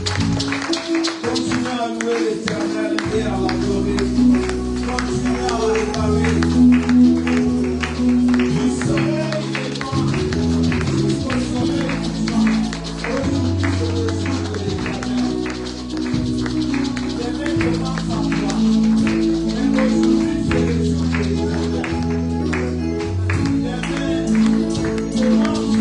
Continuez à louer l'Éternel et à l'adorer. Continuez à l'adorer. Du soleil levant jusqu'au soleil couchant. Aujourd'hui, je réjouis de l'Éternel. Demain commence en toi. Mais aujourd'hui, je réjouis de l'Éternel. Demain commence.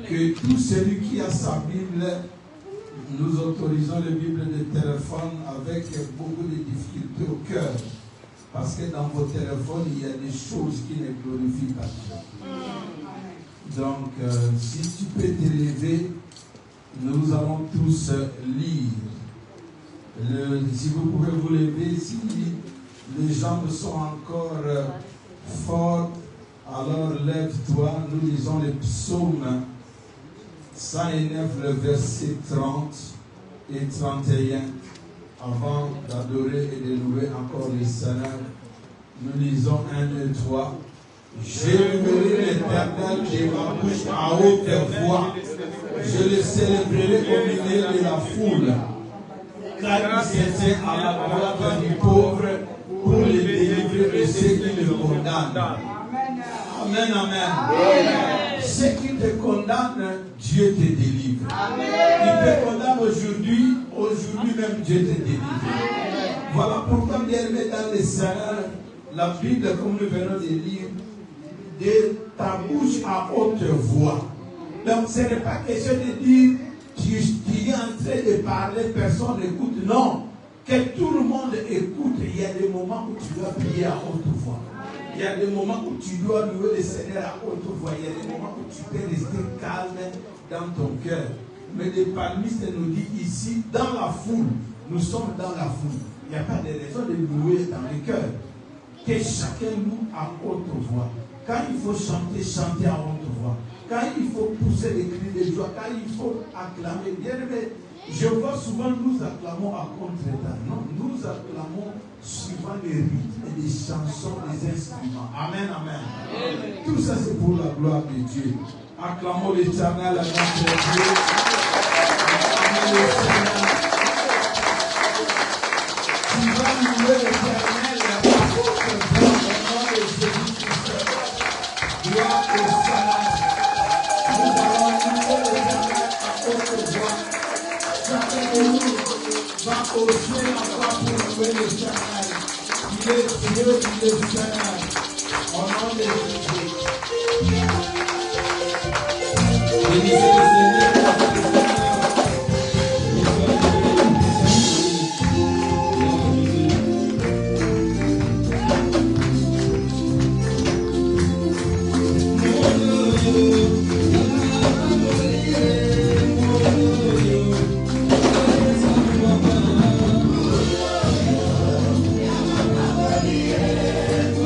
Que tout celui qui a sa Bible, nous autorisons les Bibles de téléphone avec beaucoup de difficultés au cœur. Parce que dans vos téléphones, il y a des choses qui ne glorifient pas Dieu. Donc, si tu peux t'élever, nous allons tous lire. Si vous pouvez vous lever, si les jambes sont encore fortes, alors lève-toi. Nous lisons les psaumes 109, le verset 30 et 31. Avant d'adorer et de louer encore les Seigneurs, nous lisons 1, 2, 3. J'élèverai l'Éternel de ma bouche à haute voix. Je le célébrerai au milieu de la foule. Car il s'était à la droite du pauvre pour le délivrer de ceux qui le condamnent. Amen, amen. Ceux qui te condamnent, Dieu te délivre. Il te condamne aujourd'hui même Dieu te délivre. Voilà pourquoi, bien aimé dans les Seigneurs, la Bible, comme nous venons de lire, de ta bouche à haute voix. Donc ce n'est pas question de dire tu es en train de parler, personne n'écoute. Non, que tout le monde écoute. Il y a des moments où tu dois prier à haute voix. Il y a des moments où tu dois louer le Seigneur à haute voix. Il y a des moments où tu peux rester calme dans ton cœur. Mais le psalmiste nous dit ici, dans la foule, nous sommes dans la foule. Il n'y a pas de raison de louer dans le cœur. Que chacun loue à haute voix. Quand il faut chanter, chanter à haute voix. Quand il faut pousser les cris de joie, quand il faut acclamer, bien aimé, je vois souvent nous acclamons à contre-temps. Non, nous acclamons suivant les rythmes, les chansons, les instruments. Amen, amen. Amen. Tout ça c'est pour la gloire de Dieu. Acclamons l'Éternel à notre Dieu. Acclamons l'Éternel. Tu vas louer l'Éternel à haute voix au nom de Jésus-Christ. Gloire au Seigneur. Nous allons louer l'Éternel à haute voix. Chacun de nous va oser la voix pour louer l'Éternel. Il est Dieu, il est Seigneur. Au nom de Jésus. Bénissez le Seigneur. Yeah.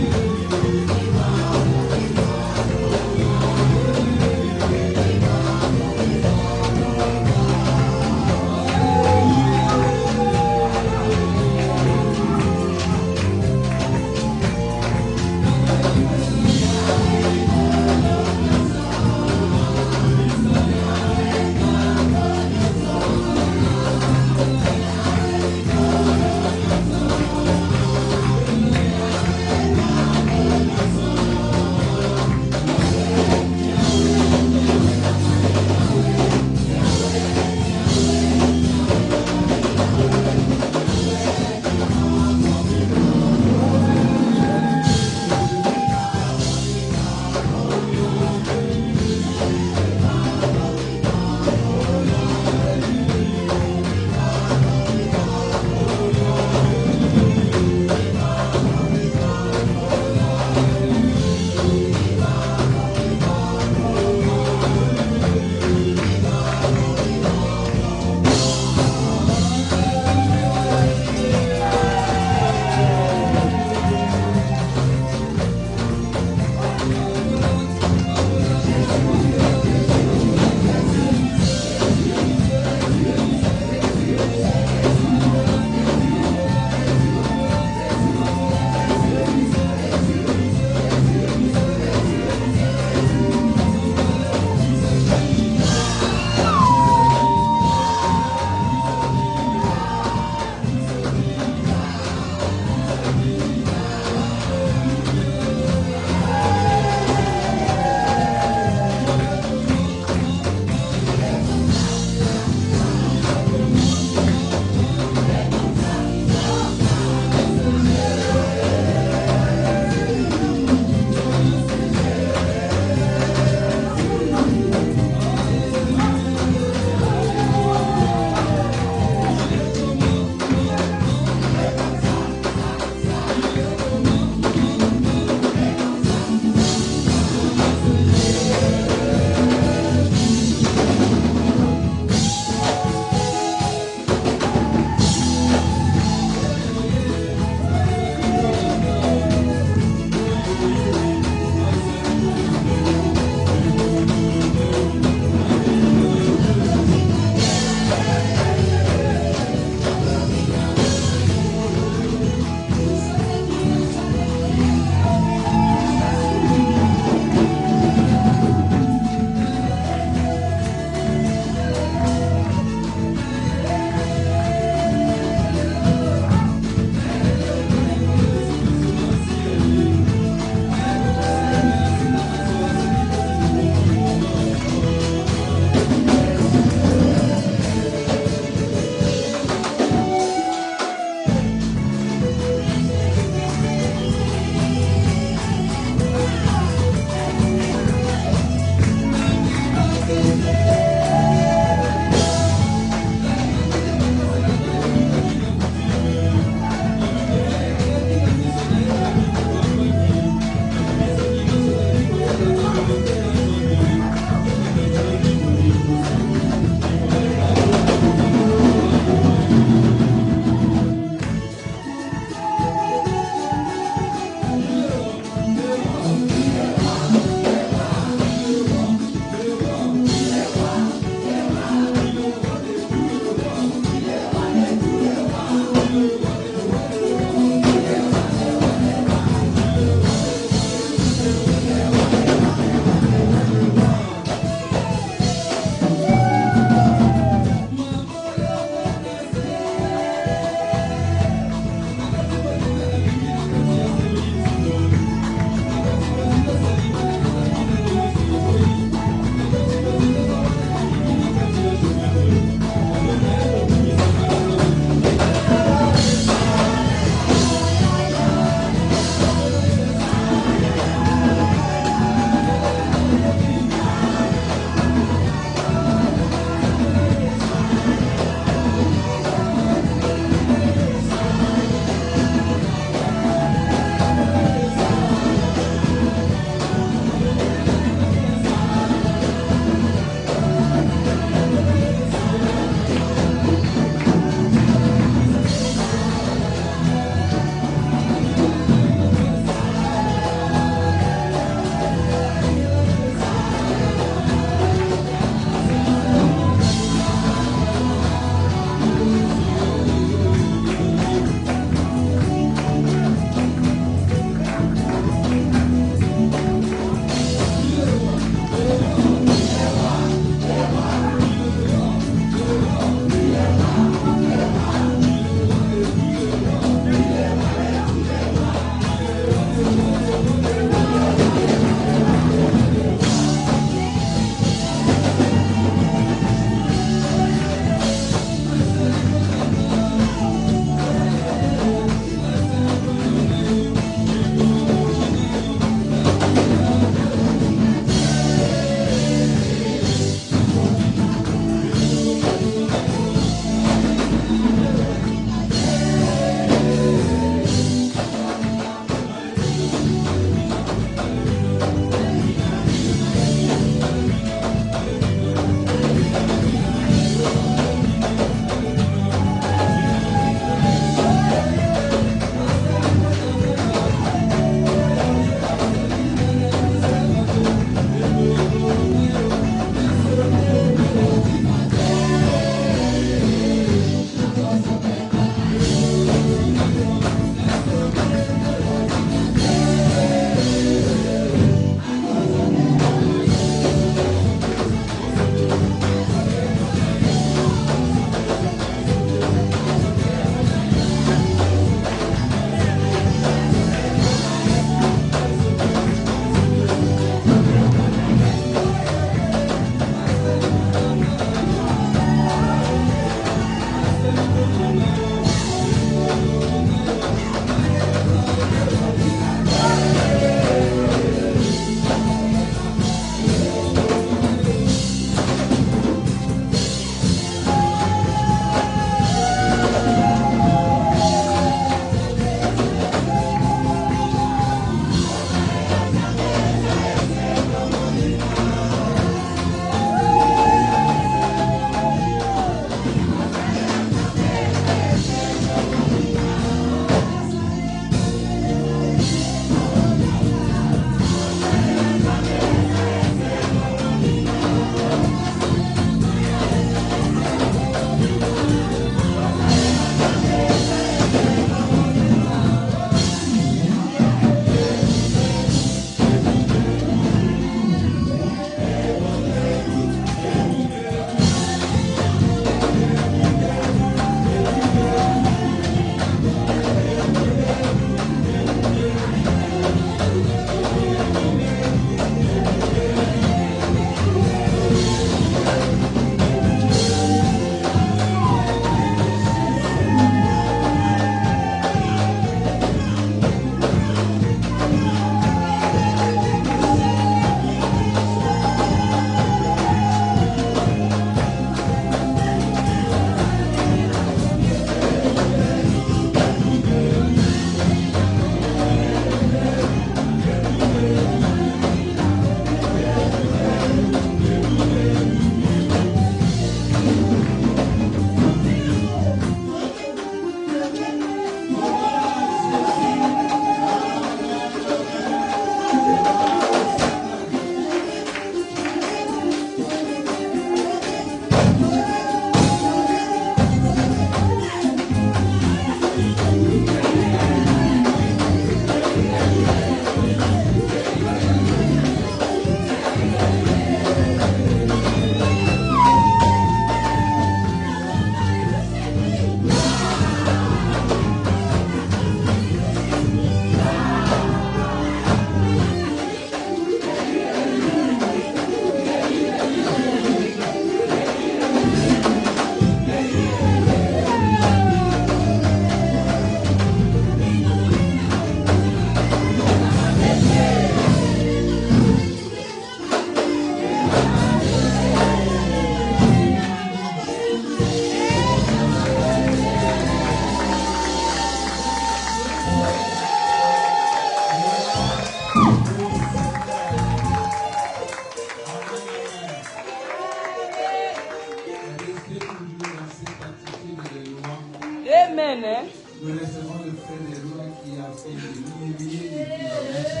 Nous recevons le frère Éloi qui a fait des milliers de kilomètres.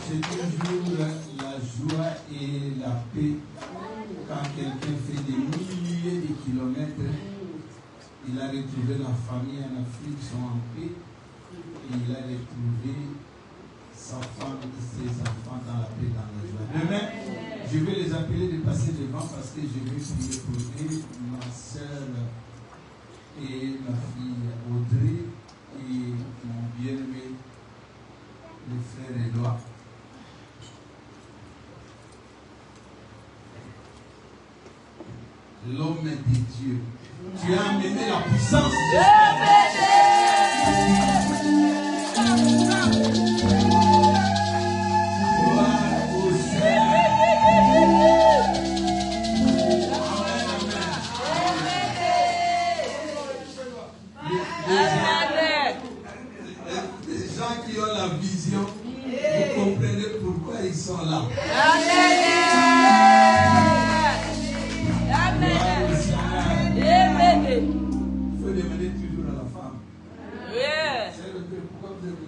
C'est toujours la joie et la paix quand quelqu'un fait des milliers de kilomètres. Il a retrouvé la famille en Afrique, sont en paix, et il a retrouvé sa femme et ses enfants dans la paix, dans la joie. Demain, je vais les appeler de passer devant parce que je vais prier pour eux, ma soeur et ma fille Audrey et mon bien-aimé, le frère Éloi. L'homme de Dieu. Tu as amené la puissance de Dieu. Les gens qui ont la vision, vous comprenez pourquoi ils sont là. Il faut demander toujours à la femme. C'est le Dieu. Pourquoi vous êtes là?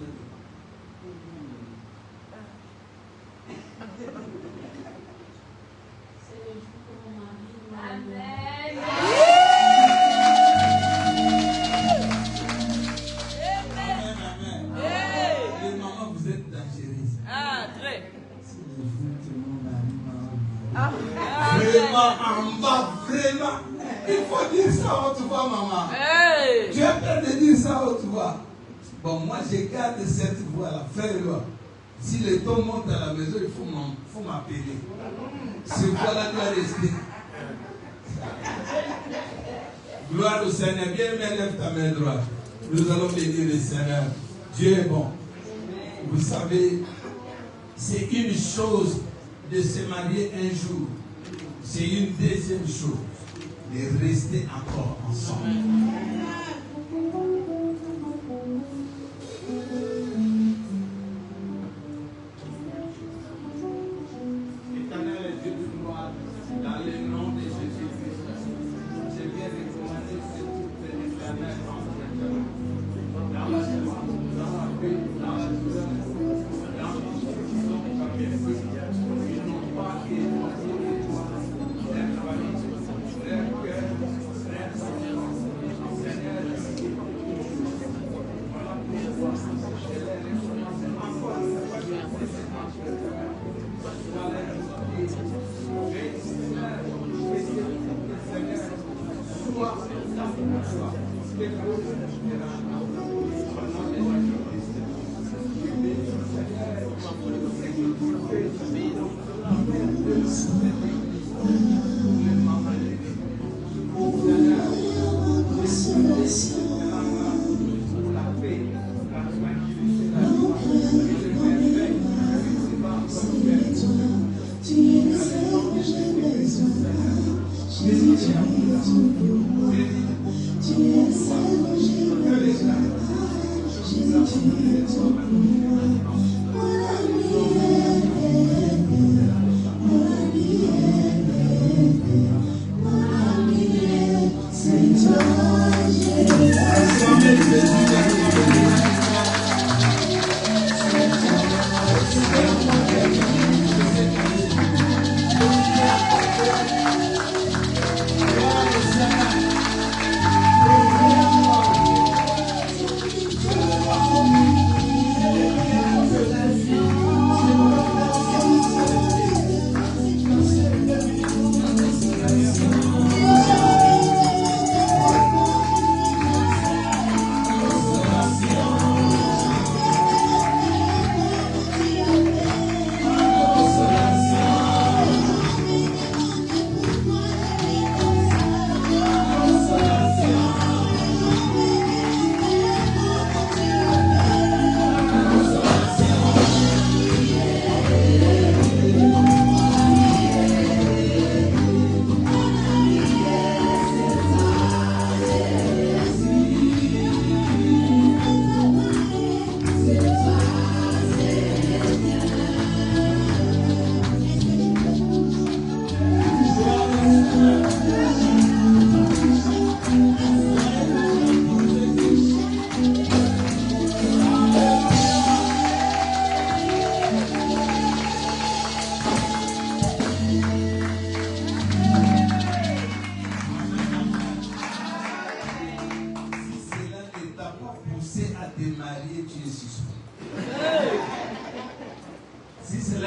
C'est le jour que mon mari. Amen. Amen. Les mamans, vous êtes dangereuses. Ah, très. C'est le jour que mon mari m'a enlevé. Vraiment, en bas, vraiment. Il faut dire ça à haute voix, maman. Hey. Tu as peur de dire ça à haute voix. Bon, moi, je garde cette voix-là. Frère, si le ton monte à la maison, il faut m'appeler. Cette voix-là doit rester. Gloire au Seigneur. Bien, mais lève ta main droite. Nous allons bénir le Seigneur. Dieu est bon. Vous savez, c'est une chose de se marier un jour. C'est une deuxième chose de rester encore ensemble. Éternel Dieu de gloire, dans le nom de Jésus-Christ, je viens recommander cette éternelle dans la joie, dans la paix, dans la douleur, dans l'instruction, dans les feux. Ils n'ont pas été de toi, leur famille, leur cœur, leur sang. Seigneur, voilà pourquoi je les recommande encore une fois de cette dans les Amen.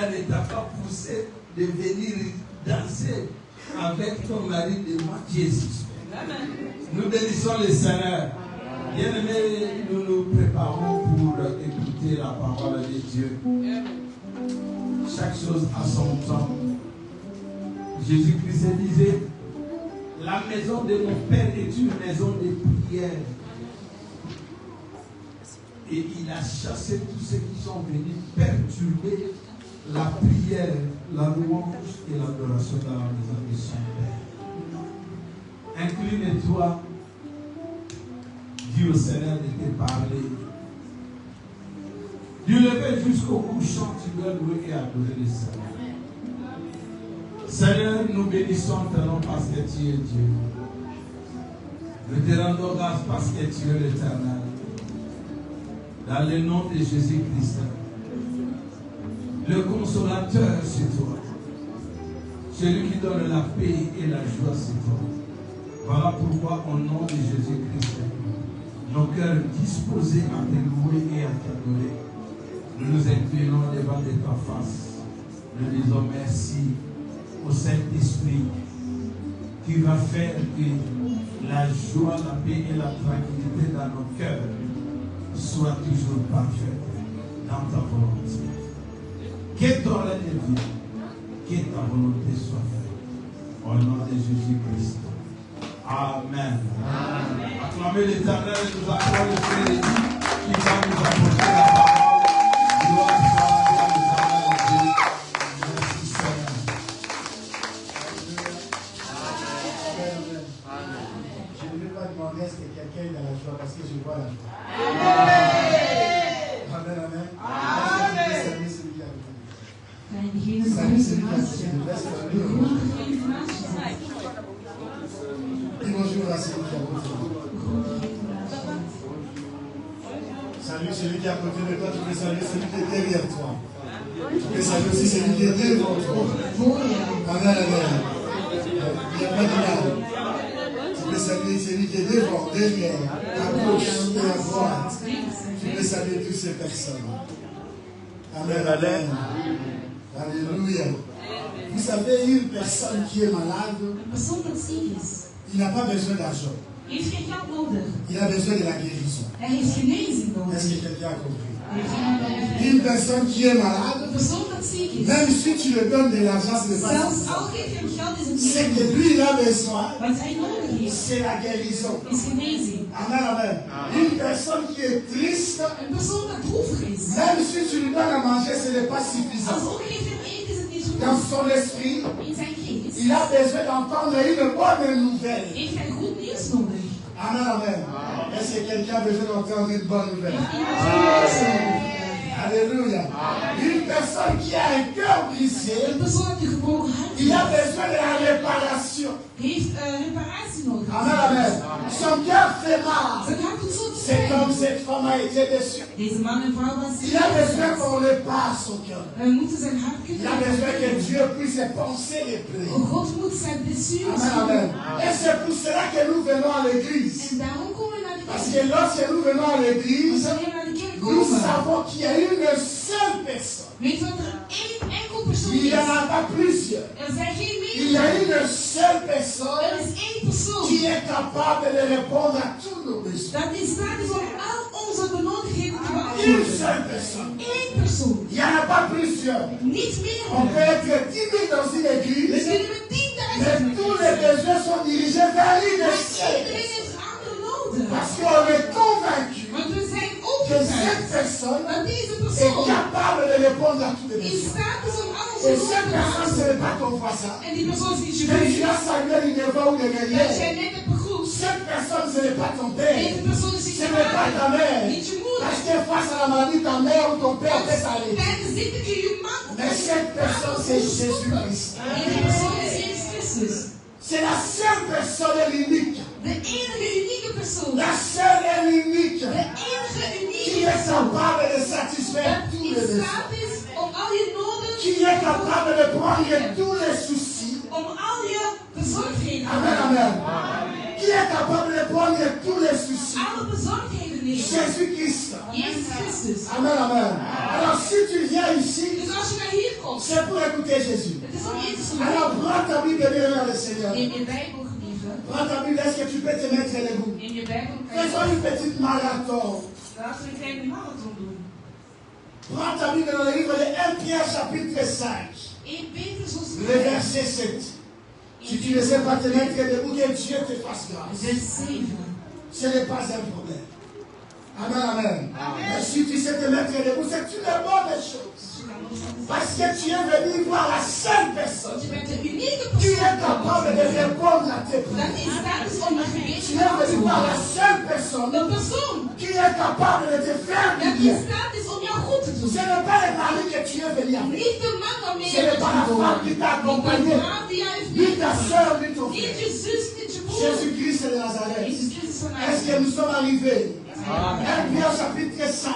Seigneur ne t'a pas poussé de venir danser avec ton mari de moitié suspect. Nous bénissons le Seigneur. Bien-aimés, nous nous préparons pour écouter la parole de Dieu. Chaque chose a son temps. Jésus-Christ disait, la maison de mon Père est une maison de prière. Et il a chassé tous ceux qui sont venus perturber la prière, la louange et l'adoration dans la maison de son Père. Incline-toi, dis au Seigneur de te parler. Du lever jusqu'au couchant, tu dois louer et adorer le Seigneur. Seigneur, nous bénissons ton nom parce que tu es Dieu. Nous te rendons grâce parce que tu es l'Éternel. Dans le nom de Jésus-Christ, le consolateur, c'est toi. Celui qui donne la paix et la joie, c'est toi. Voilà pourquoi, au nom de Jésus-Christ, nos cœurs disposés à te louer et à t'adorer, nous nous inclinons devant de ta face. Nous disons merci au Saint-Esprit qui va faire que la joie, la paix et la tranquillité dans nos cœurs soient toujours parfaites dans ta volonté. Que ton règne vienne, que ta volonté soit faite. Au nom de Jésus-Christ. Amen. Amen. Acclamez l'Éternel et nous acclamons le Frère qui va nous apporter la parole. Gloire soit à l'Éternel. Merci Seigneur. Je ne vais pas demander à ce que quelqu'un ait de la joie parce que je vois la joie. Amen, amen. Amen. Salut celui qui a côté. Salut celui qui a côté. Dis bonjour à celui qui a côté. Salut celui qui est à côté de toi, tu peux saluer celui qui est derrière toi. Tu peux saluer aussi celui qui est devant toi. Amen, amen. Il n'y a pas de mal. Tu peux saluer celui qui est devant, derrière, à gauche et à droite. Tu peux saluer toutes ces personnes. Amen, amen. Alléluia. Vous savez, une personne qui est malade, il n'a pas besoin d'argent. Il a besoin de la guérison. Est-ce que quelqu'un a compris? Une personne qui est malade, même si tu lui donnes de l'argent, ce n'est pas c'est que lui, il a besoin, c'est la guérison. Amen, amen. Une personne qui est triste, même si tu lui donnes à manger, ce n'est pas suffisant. Dans son esprit, il a besoin d'entendre une bonne nouvelle. Amen, amen. Est-ce que quelqu'un a besoin d'entendre une bonne nouvelle? Alléluia. Une personne qui a un cœur brisé, il a besoin de la réparation. Amen, amen. Son cœur fait mal. C'est comme cette femme a été déçue. Il a besoin qu'on répare son cœur. Il a besoin que Dieu puisse penser les plaies. Amen, amen. Et c'est pour cela que nous venons à l'église. Parce que lorsque nous venons à l'église, nous savons qu'il y a une seule personne. Il n'y en a pas plusieurs. Il y a une seule personne qui est capable de répondre à tous nos besoins. Une seule personne. Il n'y en a pas plusieurs. On peut être 10 000 dans une église, mais tous les besoins sont dirigés vers une seule personne. Parce qu'on est convaincu que cette personne est capable de répondre à tous les besoins. Et cette personne, ce n'est pas ton voisin. Mais tu as salué l'Inéva ou le Guerrier. Cette personne, ce n'est pas ton père. Ce n'est pas ta mère. Parce que face à la maladie, ta mère ou ton père peut s'arrêter. Mais cette personne, c'est Jésus-Christ. C'est la seule personne unique. La seule et l'unique qui est capable de satisfaire tous les besoins. Qui est capable de prendre tous les soucis. Amen, amen. Qui est capable de prendre tous les soucis nemen. Jésus-Christ. Jezus Christus. Amen, amen. Alors si tu viens ici, Dus als je naar hier komt, c'est pour écouter Jésus. het is om Jezus te Alors horen. prends ta Bible et viens le Seigneur. Neem je Bijbel, geliefde. Prends ta Bible, est-ce que tu peux te mettre debout? Neem je Bijbel, kan je Fais-toi une petite marathon. laten we een kleine marathon doen. Prends ta Bible dans le livre de 1 Pierre chapitre 5, 1 Petrus le verset 7. Si tu ne sais pas te mettre debout, que Dieu te fasse grâce. vers 7. Ce n'est pas un problème. Amen, amen. Mais si tu sais te mettre debout, c'est une bonne chose. Parce que tu es venu voir la seule personne Je bent de unieke qui est persoon. capable de répondre à tes Dat prières. in staat is om je gebed Tu te es venu voir la beantwoorden. seule personne De persoon qui est capable de te faire du dat in bien. staat is om jou goed te Ce doen. n'est pas le mari que tu es venu avec. Niet de man waarmee Ce je n'est bent pas la femme geboren. qui t'a Niet de accompagné. vrouw die jou heeft Ni ta meegenomen. soeur, ni ton Niet frère. je zus, niet je broer. Jésus-Christ de Nazareth. Jezus Christus van Est-ce que Nazareth. nous sommes arrivés? Amen. 1 Pierre chapitre 5,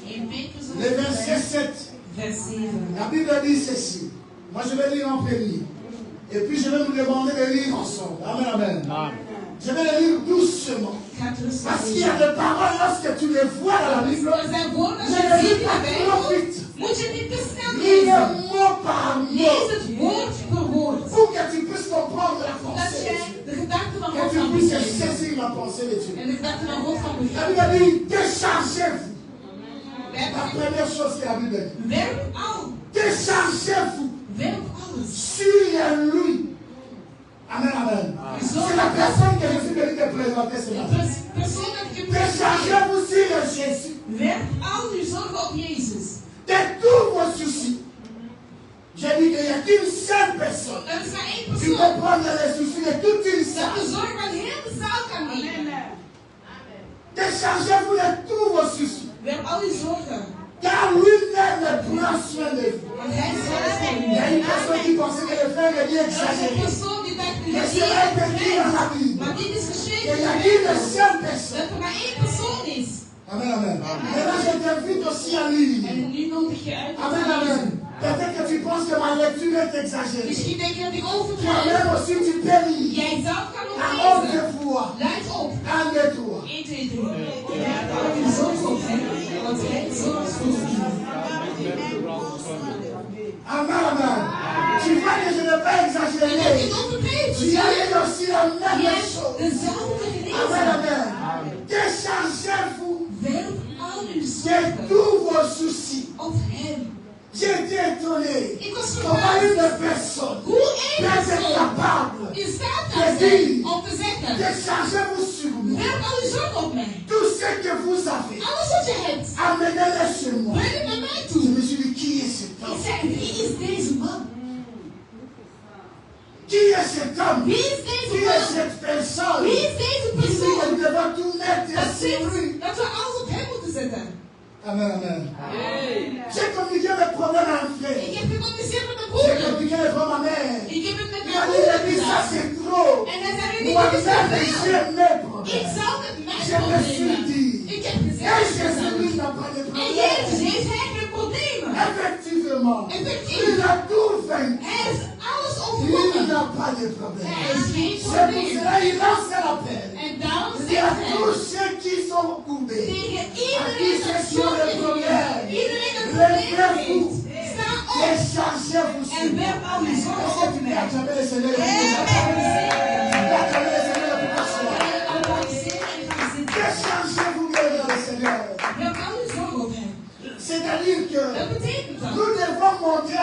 1 Petrus le verset 7. vers 7. La Bible dit ceci. Moi je vais lire en premier. Et puis je vais vous demander de lire ensemble. Amen, amen. Je vais le lire doucement. Gaat rustig Parce qu'il y a lezen. des paroles, lorsque tu les vois dans la Bible, Er zijn woorden, als ne je les het ziet lis in de pas trop Bijbel, vite. moet je niet te snel Lis lezen. le mot par Lees mot. het woord per woord. Pour que tu puisses comprendre la Dat pensée de je Dieu. de gedachten van Que God tu kan puisses begrijpen. saisir la pensée de Dieu. En de gedachten van God kan La begrijpen. Bible dit, déchargez-vous. La Werp première chose que la Bible dit. al. Déchargez-vous Werp alles. sur lui. Amen, amen. C'est la personne que je suis venu te présenter ce De matin. persoon dat ik heb Déchargez-vous sur Jésus. werp al uw zorgen op Jezus. De tous vos soucis. J'ai dit qu'il n'y a qu'une seule personne Er is maar één qui persoon peut prendre les soucis de toute une dat de salle. zorg van heel de zaal kan nemen. Déchargez-vous de tous vos soucis. Werp al uw zorgen. Car lui-même prend soin de vous. Want hij zorgt voor Il y a u. une personne qui pensait que le frère est bien Er is een exagéré. persoon die dacht, u Mais hebt c'est vrai que Dieu dans la hier Bible. maar dit is Il geschreven. y a une seule personne. Dat er maar één persoon is. Amen, amen. Maintenant, je t'invite aussi à lire. En nu nodig je uit om Amen, te lezen. amen. Peut-être que tu penses que ma lecture est exagérée. Misschien denk je dat ik Toi-même overdrijf. aussi, tu peux lire. Jij zelf kan ook À haute lezen. voix. Luid op. 1, 2, 3. 1, 2, 3. Hou je zorg op hem, want hij zorgt voor u. Amen, amen. Tu vois que je ne vais pas En dat exagérer. is overdreven. Tu as lu aussi la Je même hebt chose. dezelfde Amen, gelezen. amen. Déchargez-vous Werp al uw de zorgen tous vos soucis. op hem. J'ai été étonné. Ik was Comment verbaasd une personne hoe één peut être persoon capable in staat kan zijn om te zeggen, déchargez-vous sur moi. werp al uw zorgen op mij. Tout ce que vous avez, Alles wat je hebt, amenez-le chez moi. breng het naar mij Je toe. me suis dit, qui est cet Ik homme? zei, wie is deze man? Qui est cet homme? Wie is deze Qui est man? cette personne? Wie is deze Il dit que persoon? nous devons tout mettre Dat sur lui. zit, dat we alles op hem moeten zetten. Amen, amen. J'ai communiqué mes problèmes à un frère. Ik heb gecommuniceerd met mijn J'ai broer. communiqué les problèmes à ma mère. Ik heb het met Il mijn a broer dit, ça gedaan. c'est trop. En hij zei, dit Moi-même, is te veel. j'ai mes Ik problèmes. zal het mijn Je me suis problemen. dit, Ik heb et gezegd, Jésus, lui, n'a pas de en problème. Jezus heeft hij geen problemen. Effectivement, Effectief. il a tout vaincu. Hij heeft alles Il overwonnen. n'a pas de problème. Hij is geen C'est pour probleem. cela qu'il lance l'appel. En daarom Il dit à zegt hij tous ceux qui sont courbés, tegen à iedereen tous dat ceux qui ont des zorgen problèmes, heeft, iedereen dat problemen heeft, sta op déchargez-vous sur en moi. werp al je Est-ce zorgen que op tu peux mij. acclamer le Seigneur et En prier? Tu peux acclamer le Seigneur pour t'asseoir. applaudisseren en gaan zitten. Déchargez-vous bien dans le Seigneur. Werp al je zorgen op hem. C'est-à-dire que Dat betekent dat. nous devons montrer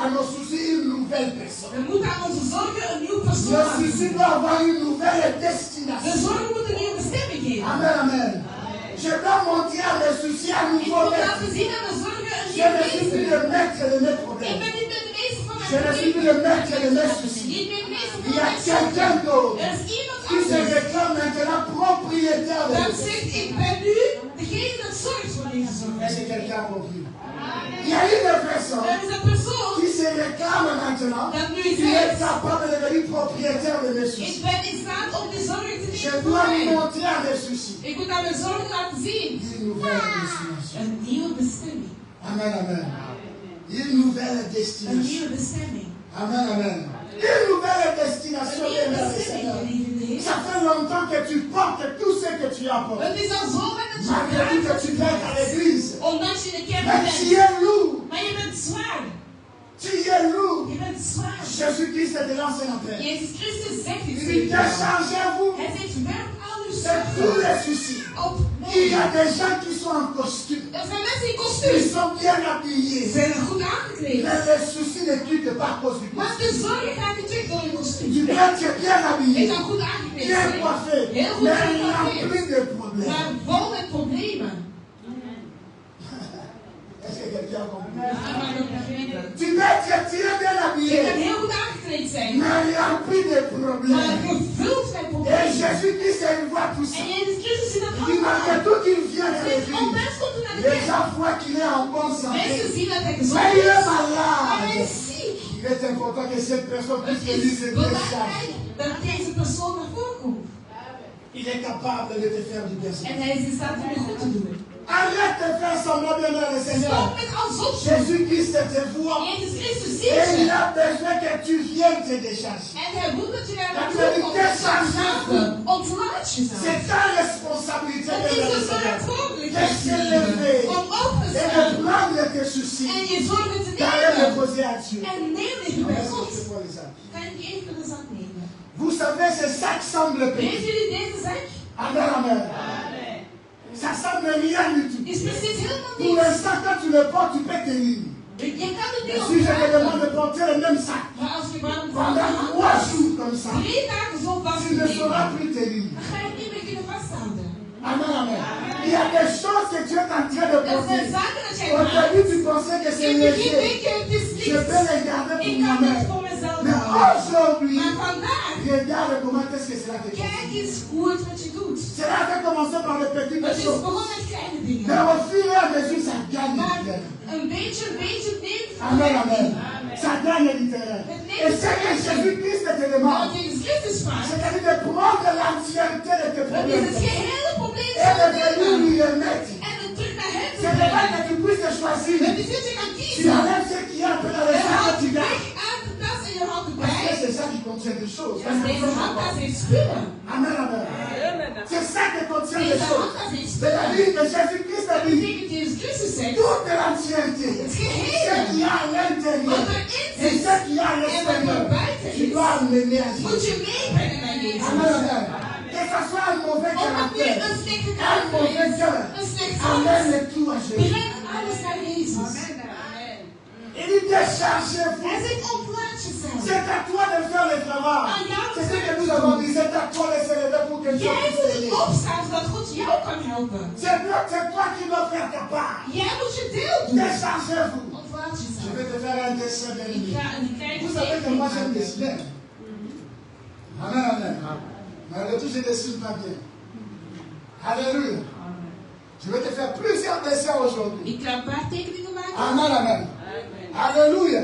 à nos soucis une nouvelle personne. We moeten aan onze zorgen een nieuw Le persoon aan. souci doit avoir une nouvelle De destination. zorgen moeten een nieuwe bestemming geven. Amen, amen. Je dois montrer à mes soucis un Ik nouveau moet maître. laten zien aan de zorgen een Je ne nieuw suis plus wezen. le maître de mes Ik problèmes. ben niet meer de meester van Je mijn ne suis plus le maître de mes soucis. Niet meer de meester Il van y a mijn zorgen. quelqu'un d'autre Er is iemand qui se anders réclame maintenant propriétaire de dat mes zegt, soucis. ik ben nu degene dat zorgt voor deze zorgen. Est-ce que quelqu'un a compris? Il y a une personne Er is een persoon qui se réclame maintenant, dat nu qui est zegt, capable de devenir propriétaire de mes ik soucis. ben in staat om die zorgen te Je nemen voor dois mij. montrer à mes soucis Ik moet aan mijn zorgen laten zien. une nouvelle destination. Een nieuwe bestemming. Amen, amen. Une nouvelle Een destination. nieuwe bestemming. Amen, amen. Une nouvelle Een destination, nieuwe bien-aimé bestemming, Seigneur. geliefde heeft. Ça fait longtemps que tu portes tout ce que tu apportes. Het is al zo lang dat je Malgré tout que tu viens à l'église. ondanks je de kerk Mais tu bent. es lourd. Maar je bent zwaar. Tu es lourd. Je bent zwaar. Jésus-Christ te lance un appel. Jezus Christus zegt iets Il tegen dit, jou. déchargez-vous Hij zegt, werp al uw de tous zorgen les soucis. op Il y a mij. des gens qui sont en costume. Er zijn mensen in Ils kostuum. sont bien Ze habillés. zijn goed aangekleed. Mais les soucis ne quittent pas à cause du Maar costume. de zorgen gaat niet weg door je Du kostuum. prêtre est bien Je habillé, kan goed aangekleed bien zijn. coiffé, Heel goed mais gecoiffeerd. rempli de problèmes. Maar vol met problemen. Est-ce que quelqu'un a compris? Maar dat begrijpen. Tu peux être bien Je kan habillé, heel goed aangekleed zijn. mais rempli de Maar problèmes. gevuld met Et problemen. Jésus-Christ, il voit tout ça. En Jezus Christus ziet dat Il dit, malgré allemaal. tout qu'il vient de Hij zegt, l'église, ondanks komt u naar de les kerk. gens voient qu'il est en bonne santé. Mensen zien dat hij gezond Mais il est is. Maar hij malade. is ziek. Il est important que cette personne Het puisse lui is se belangrijk décharger. dat deze persoon naar voren komt. Il est capable de te faire du bien. En hij is in staat om je goed te doen. Arrête de faire semblant bien dans le Seigneur. Stop met alsof je. Jésus-Christ te voit. Jezus Christus ziet Et il je. a besoin que tu viennes te décharger. En hij wil dat je daar Dat naartoe wil komt. ik décharger. Ontlaat jezelf. C'est ta responsabilité Het de is le een Seigneur. verantwoordelijkheid De s'élever om op te et de staan. prendre tes soucis. En je zorgen te D'aller les nemen. poser à Dieu. En neem die bij God. C'est quoi les sacs? Kan je even de zak nemen? Vous savez, ces sacs semblent Weet petits. jullie deze zak? Amen, amen. Ça semble rien du tout. Is precies helemaal Pour niks. l'instant, quand tu le portes, tu peux tenir. Je kan het Et niet si je te opdragen. demande de porter le même sac Maar als je maar pendant 3 jours comme ça, 3 dagen zo tu ne vastnemen, sauras plus tenir. dan ga je het niet meer kunnen vasthouden. Amen, amen. Il y a des choses que tu es en train de Er zijn porter. zaken dat jij Au maakt. début, tu pensais que In c'est het begin léger. denk je, het is Je niks. peux les garder Ik pour kan het moi-même. voor mezelf Mais houden. aujourd'hui, Maar vandaag, regarde comment est-ce que cela te kijk fait. eens hoe het met je doet. Cela a commencé par les petites Het is choses. begonnen met kleine dingen. Mais au fur et à mesure, ça gagne du Maar terrain. een beetje neemt Amen, amen. Ça gagne du terrain. Et c'est que Jésus-Christ te wat demande. Jezus Christus vraagt. C'est-à-dire de prendre l'entièreté de tes Dat is problèmes. het gehele probleem Et de van venir nemen. lui remettre. En het terug naar hem te C'est de brengen. que tu puisses choisir. Het is dat je kan Tu kiezen. enlèves ce qui est un peu dans les Je sacs haalt que tu weg gardes. uit de tas en je haalt Parce que erbij. c'est ça qui contient des choses. Want deze handtas heeft spullen. Amen, amen. C'est ça qui contient des Deze choses. handtas heeft C'est-à-dire spullen. que Jésus-Christ a Dat dit betekent Jezus Christus zegt. toute l'entièreté. Het Ce gehele. qu'il y a à l'intérieur. Wat erin Et zit. ce qu'il y a à l'extérieur. Tu dois amener à Moet Jésus. je meebrengen naar Jezus. Amen, amen. Que ça soit un mauvais Of het nu caractère. een slechte Un karakter mauvais is. cœur. Een slecht hart. Amène tout à Jésus. Breng alles naar Jezus. Il dit déchargez-vous. Hij zegt ontlaat jezelf. C'est à toi de faire le travail. C'est ce que nous avons dit. C'est à toi de se lever pour que Dieu Jij puisse moet t'aider. opstaan zodat God jou kan helpen. C'est toi qui dois faire ta part. Jij moet je deel doen. Déchargez-vous. Ontlaat Je jezelf. vais te faire un dessin de Ik l'ennemi. ga een kleine Vous savez que moi j'aime dessiner. Amen, amen. Malgré tout, je ne dessine pas bien. Alléluia. Je vais te faire plusieurs dessins aujourd'hui. Ik ga een paar tekeningen maken. Amen, amen. Alléluia.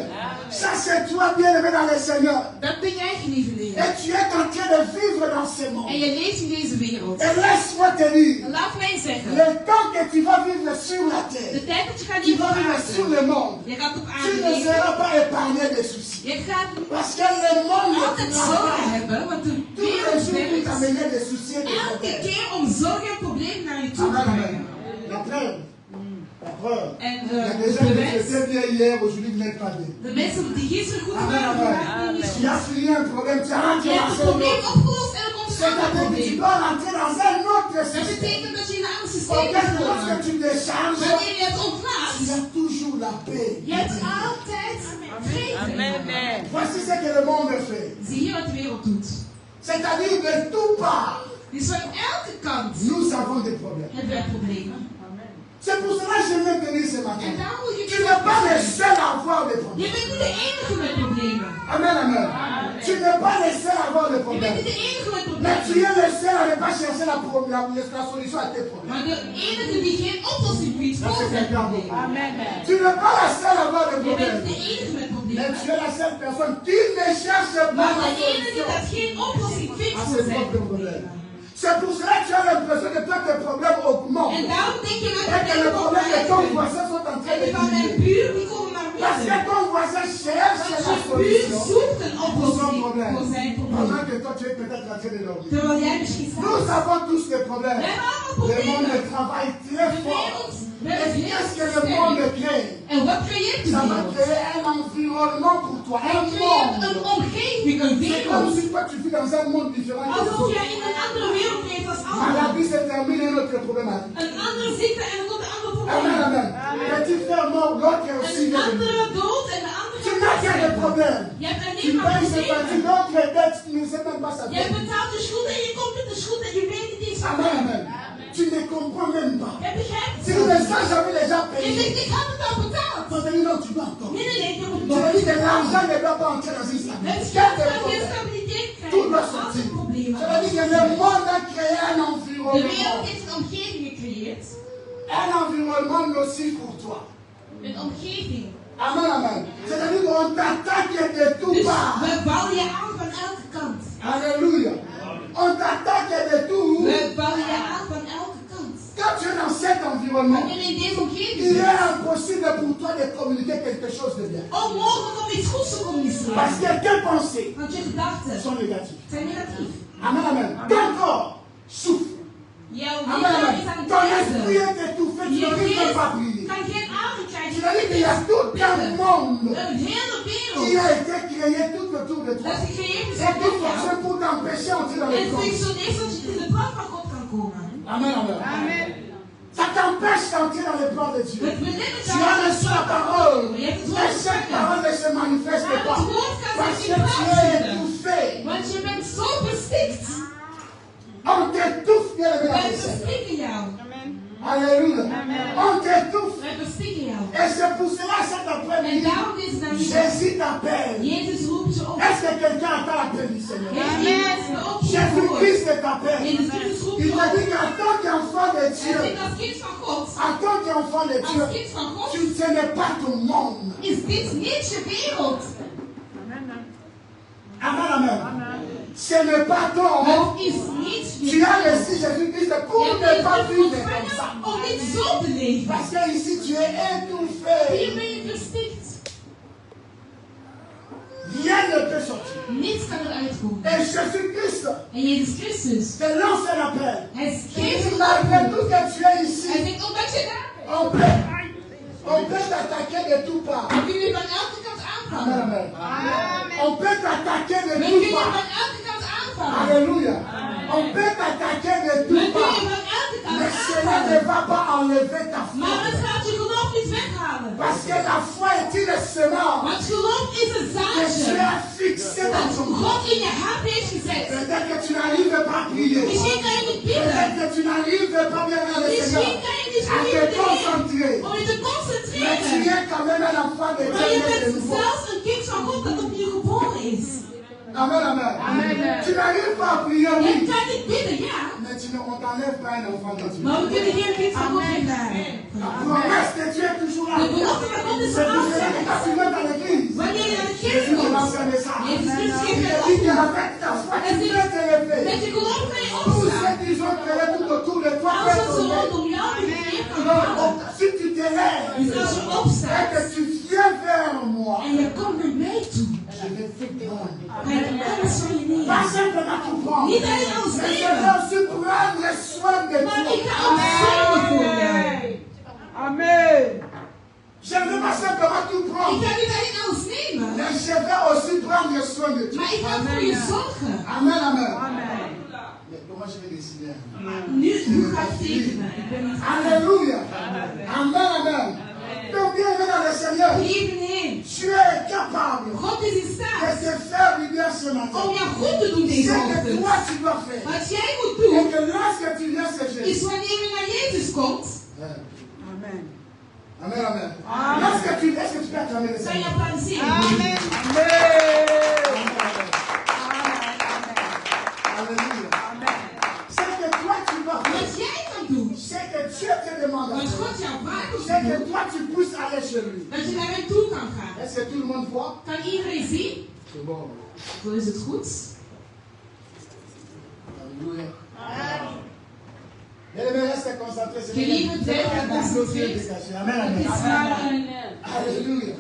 Ça, c'est toi, bien-aimé dans le Seigneur. Dat ben jij, geliefde Heer. Et tu es en train de vivre dans ce En monde. je leeft in deze wereld. Et laisse-moi te dire, Laat mij zeggen. le temps que tu vas vivre sur la De terre, tijd dat je gaat tu leven vas op vivre sur aarde. le monde, Je gaat op tu aarde ne leven. seras pas épargné des soucis. Je gaat Parce que le monde altijd ne zorgen hebben. Want de tous les wereld jours pour werkt t'amener des soucis et des elke problèmes. keer om zorgen en problemen naar je toe te Amen, brengen. amen. La preuve. La preuve. En Il y a des de gens qui bewijs. étaient bien hier, aujourd'hui ne l'êtes pas bien. De mensen die gisteren goed Amen, waren, amen. vandaag niet Tu meer as goed. fini un problème, tu as rentré Je hebt dans het un probleem autre. opgelost en er komt een ander C'est-à-dire que tu probleem. dois rentrer dans un autre Dat système. betekent dat je in een ander systeem Auquel moet lorsque komen. tu décharges, Wanneer je het ontlaat, il y a toujours la paix. je hebt altijd vrede. Voici ce que le monde fait. Zie je wat de wereld doet. C'est-à-dire de tout part, Dus van elke kant nous avons des problèmes. hebben wij problemen. C'est pour cela que je viens venir ce matin. En daarom moet je Tu n'es pas le seul à avoir des Je problèmes. bent niet de enige met problemen. Amen, amen. Tu n'es pas le seul à avoir des Je bent problèmes. niet de enige met Mais tu problemen. es le seul à ne pas chercher la solution à tes problèmes. Maar de enige die geen oplossing biedt Dat voor is zijn een kamp. problemen. Tu n'es pas la seule à avoir des Je bent problèmes. de enige met Mais problemen. tu es la seule personne qui ne cherche pas Maar la de enige solution dat geen oplossing vindt à voor ses zijn propres problemen. problèmes. C'est pour cela que tu as l'impression que toi, tes problèmes augmentent. En daarom denk je dat Et que les problèmes de ton voisin sont en train En de die van mijn diminuer. buur die komen naar Parce que binnen. ton voisin cherche la Want je buurt zoekt een pour son oplossing problème. voor zijn probleem. Pendant que toi, tu es peut-être en train de dormir. Terwijl jij misschien slaapt. Nous avons tous des problèmes. We hebben allemaal Le monde problemen. travaille très De fort. wereld Et werkt heel qu'est-ce que le monde sterk. crée? En wat creëert de Ça va wereld? créer un environnement pour toi, Hij un creëert een monde. omgeving, een C'est comme wereld. si toi tu vis dans un monde différent. des Alsof autres. jij in een andere wereld leeft als anderen. Maladie se termine et notre problématique. Een andere ziekte en er komt een ander Amen, probleem. amen. Petit frère mort, l'autre est aussi Een venu. andere dood en de andere Tu n'as qu'un des problèmes. Je hebt Tu alleen maar payes ce parti, problemen. l'autre est bête, tu ne sais même pas ça. Je betaalt de schuld en je komt met de schuld en je weet niet eens van. Amen, amen. Tu ne comprends même pas. Je begrijpt Si het le niet. message j'avais déjà Je payé. denkt, ik had het al betaald. Faut dire non, tu dois encore. Nee, nee, nee, je moet Tu me nog. dis que l'argent ne doit pas entrer dans une salle. Het Quel geld des gaat geen problèmes? stabiliteit Tout krijgen. doit Als sortir. een probleem. Ça veut dire que le monde a créé un De environnement. wereld heeft een omgeving gecreëerd. Un environnement nocif pour toi. Een omgeving. Amen, amen. C'est-à-dire qu'on t'attaque de tout Dus part. we vallen je aan van elke kant. Alléluia. On t'attaque de tout. We vallen je aan van elke kant. Quand tu es dans cet environnement, Wanneer je in deze omgeving il est zit, impossible pour toi de communiquer quelque chose de bien. onmogelijk om iets goeds te communiceren. Parce que tes pensées Want je gedachten sont négatives. zijn negatief. Amen, amen. Ton corps souffre. Jouw Amen, lichaam amen. is aan het Ton esprit lijden. est étouffé, tu Je n'arrives même pas à geest prier. kan geen adem krijgen. C'est-à-dire qu'il y a tout un monde Een hele qui wereld. a été créé tout autour de toi. Dat gecreëerd is Et qui door jou. fonctionne pour t'empêcher d'entrer dans les En corps. functioneert zodat je in de plan van God kan komen. Amen, amen. Ça t'empêche d'entrer dans les plans de Dieu. Het belemmert Tu as reçu la parole. Je hebt het Mais woord cette ontvangen. parole ne se manifeste Maar pas. het woord kan Parce zich que niet tu es plaatsen. étouffé. Want je bent zo bestikt. On t'étouffe, bien aimé dans Wij le Seigneur. bestikken jou. Alléluia. On t'étouffe. Wij bestikken jou. Et c'est pour cela cet En après-midi, daarom is het dan niet. Jésus t'appelle. Jezus roept je op. Est-ce que quelqu'un attend l'appel du Seigneur? Heeft iemand een oproep gehoord? Jésus-Christ t'appelle. Jezus Christus roept Il je te op. dit qu'en tant qu'enfant de En Dieu, zegt als kind van God. en tant qu'enfant de Dieu, Als kind van God ce n'est pas ton monde. is dit niet je wereld. Amen, amen. Ce n'est pas ton monde. Het is niet Tu je as wereld. reçu Jésus-Christ pour Je ne hebt pas Jezus vivre comme ça. ontvangen om niet zo te leven. Parce que ici tu es étouffé. Hier ben je verstikt. Rien ne peut sortir. Niets kan eruit komen. Et Jésus-Christ En Jezus Christus, te lance un appel. hij Il geeft dit, een malgré oproep. tout que tu es Hij ici, zegt, omdat je daar bent, on peut t'attaquer de tout part. dan kun je van elke kant Amen, aanvallen. amen. On peut t'attaquer de We tout kunnen part. van elke kant aanvallen. Alléluia. On peut t'attaquer de We tout kunnen part. van elke kant Mais cela ne aanvallen. va pas enlever ta Maar foi. het gaat je geloof niet weghalen. Parce que la foi est une semence Want geloof is een que Dieu zaadje a fixé dans dat ton corps. God in je hart heeft gezet. Peut-être que tu n'arrives pas à prier. Misschien kan je niet bidden. Peut-être que tu n'arrives pas bien dans le Misschien Seigneur kan je niet à goed te bidden concentrer. om je te Mais tu concentreren. es quand même un enfant de Maar je Dieu de bent nouveau. zelfs een kind van God dat opnieuw geboren is. Amen, amen. Tu n'arrives pas à prier, Je oui. kan niet bidden, ja. Mais on t'enlève pas un enfant de Dieu. Maar we kunnen geen kind van God weghalen. La promesse de Dieu est toujours là. De belofte van God is C'est er pour cela que quand altijd. tu viens dans l'église, Wanneer je naar de kerk Jésus te komt, lance un message. Jezus Christus Il geeft te je dit op. qu'avec ta foi, tu peux te lever. Met je geloof kan je Tous opstaan. ceux qui ont créé tout autour de toi Alles peuvent wat ze tomber. rondom jou begeven kan Non, vallen. si tu te lèves Dus als je et opstaat que tu viens vers moi, en je komt naar mij toe, je vais te prendre. ga ik alles van je neer. Pas simplement tout prendre. Niet alleen ons Mais je nemen, vais aussi prendre soin de maar ik toi. ga ook zorgen voor jou. Amen. Je ne vais pas simplement tout Ik prendre. ga niet alleen alles nemen, Mais je vais aussi prendre soin de toi. maar ik ga ook voor je zorgen. Amen, amen. Amen. Mais comment je vais décider? Nu, hoe ga ik tekenen? Ik ben niet Alléluia. Amen, amen. Donc bien aimé dans le Seigneur, Eveneens, tu es capable God is in de staat te faire du bien ce matin. om jou goed te doen Ce deze que ochtend. toi tu dois faire. Wat jij moet Et doen, que lorsque tu viens ce is Jésus. wanneer je naar Jezus komt, Amen. Amen, amen. Lorsque tu est-ce que tu peux acclamer le kan je Seigneur? applaudisseren. Amen. Alléluia. Amen. Ce que toi tu dois faire. Wat jij kan doen, Ce que Dieu te demande à wat faire. God jou vraagt om C'est te que doen, toi tu pousses aller chez lui. dat je naar hem toe kan gaan. Est-ce que tout le monde voit? Kan iedereen zien? C'est bon. Zo is het goed. Alléluia. Bien-aimé, reste comme concentré. Gelieve tijd en concentreert. Amen, Het amen. is maar Alléluia.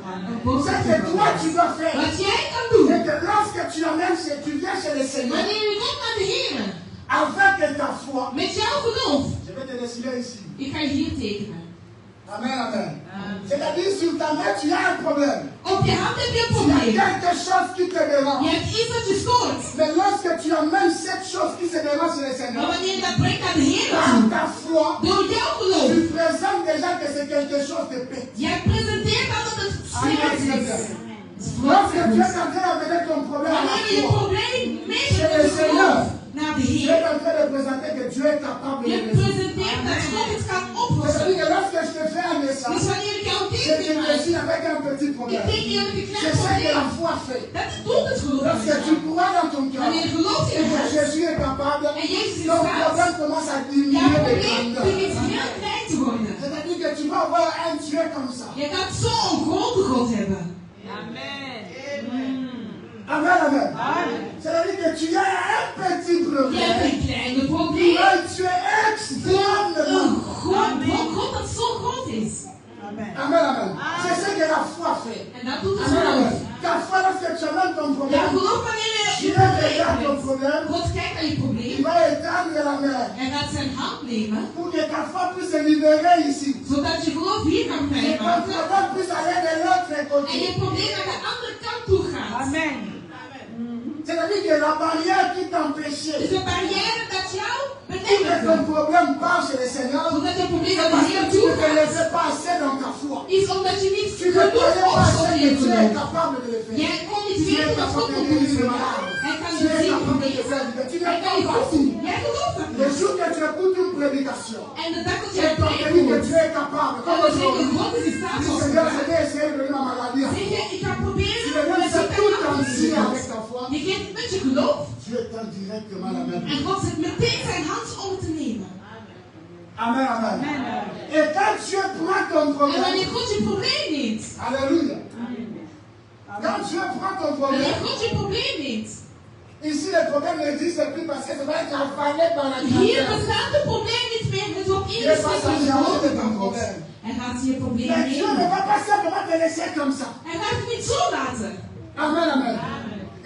een C'est que toi, tu dois faire. wat jij kan doen. C'est que lorsque tu amènes, tu viens chez le Seigneur Wanneer je komt naar de Heer, avec ta foi. met jouw geloof. Je vais te dessiner ici. Ik ga hier tekenen. Amen, amen. C'est-à-dire, sur ta main, tu as un problème. Op je hand heb je een Il y a probleem. quelque chose qui te dérange. Je hebt iets dat je stoort. Mais lorsque tu amènes cette chose qui se dérange chez le Maar Seigneur, wanneer je dat brengt naar de Heer par toe, ta foi, door jouw geloof, tu présentes déjà que c'est quelque chose de petit. jij presenteert al dat het slecht is. Lorsque tu es en train d'amener ton problème à la Wanneer je je foi, probleem meegeeft met je geloof naar de tu es Heer, en train de présenter que Dieu est capable de je le résoudre. presenteert dat God het kan oplossen. C'est-à-dire que lorsque je te fais un Dus message, wanneer ik jou je te teken maak, dessine avec un petit ik problème. teken je met een C'est klein ce que la probleem. foi fait. Dat doet het geloof. Lorsque tu crois dans ton cœur Wanneer je gelooft in que het hart, Jésus est capable, en Jezus is ton staat, problème commence à jouw diminuer de probleem grandeur. begint heel klein te worden. C'est-à-dire que tu vas avoir un Dieu comme ça. Je gaat zo'n grote God hebben. Amen, amen. C'est-à-dire que tu as un petit Je hebt problème. een kleine Tu probleem. as un Dieu extrêmement. Een God dat zo groot is. Amen, amen. C'est ce que la foi fait. En dat doet het Amen, geloof. amen. Ta foi, lorsque tu amènes ton Ja, problème, geloof wanneer je Dieu je regarde ton probleem problème, hebt. God kijkt naar je il probleem. va étendre la main Hij gaat zijn hand nemen, pour que ta foi puisse se libérer ici. zodat je geloof hier kan Et ton vrijmaken. problème puisse aller de l'autre En côté. je probleem naar de andere kant toe gaat. Amen. C'est-à-dire que la barrière qui t'empêchait Dus de barrière dat jou pour que beneden ton komt, problème passe chez le Seigneur, zodat je probleem naar de parce Heer que tu toe ne te gaat, laissais pas assez dans ta foi. is omdat je niet Tu ne genoeg croyais pas opstond assez in je que Dieu est geloof. capable de le faire. Jij kon niet Tu es weten dat God capable de het guérir kon les doen. malades. Hij kan Tu je es zien capable de genezen. faire du bien. Tu Hij n'es kan pas je goed partout. doen. Jij gelooft dat Le niet. jour que tu écoutes une prédication, En de dag dat tu jij es capable preekt que wordt, Dieu est capable. en Comme dat je aujourd'hui. God is in staat Dis om Seigneur, te je vais essayer de donner ma maladie. zeg je, ik ga proberen Tu om me donnes ça ziekte tout aan te entier doen. avec ta foi. Je geeft het met je geloof Dieu tend directement la main. en God zet meteen zijn hand om te nemen. Amen, amen. Et quand Dieu prend ton En problème, wanneer God je probleem neemt, alléluia. Quand Dieu prend ton wanneer problème, God je probleem neemt, ici le problème n'existe plus parce que ça va être avalé par la hier grandeur. bestaat het probleem niet meer, het wordt Dieu va ingesloten s'en in de charger de geloof ton van God. problème. Hij gaat je probleem Mais Dieu ne nemen. va pas simplement te laisser comme ça. Hij gaat het niet zo laten. Amen, amen.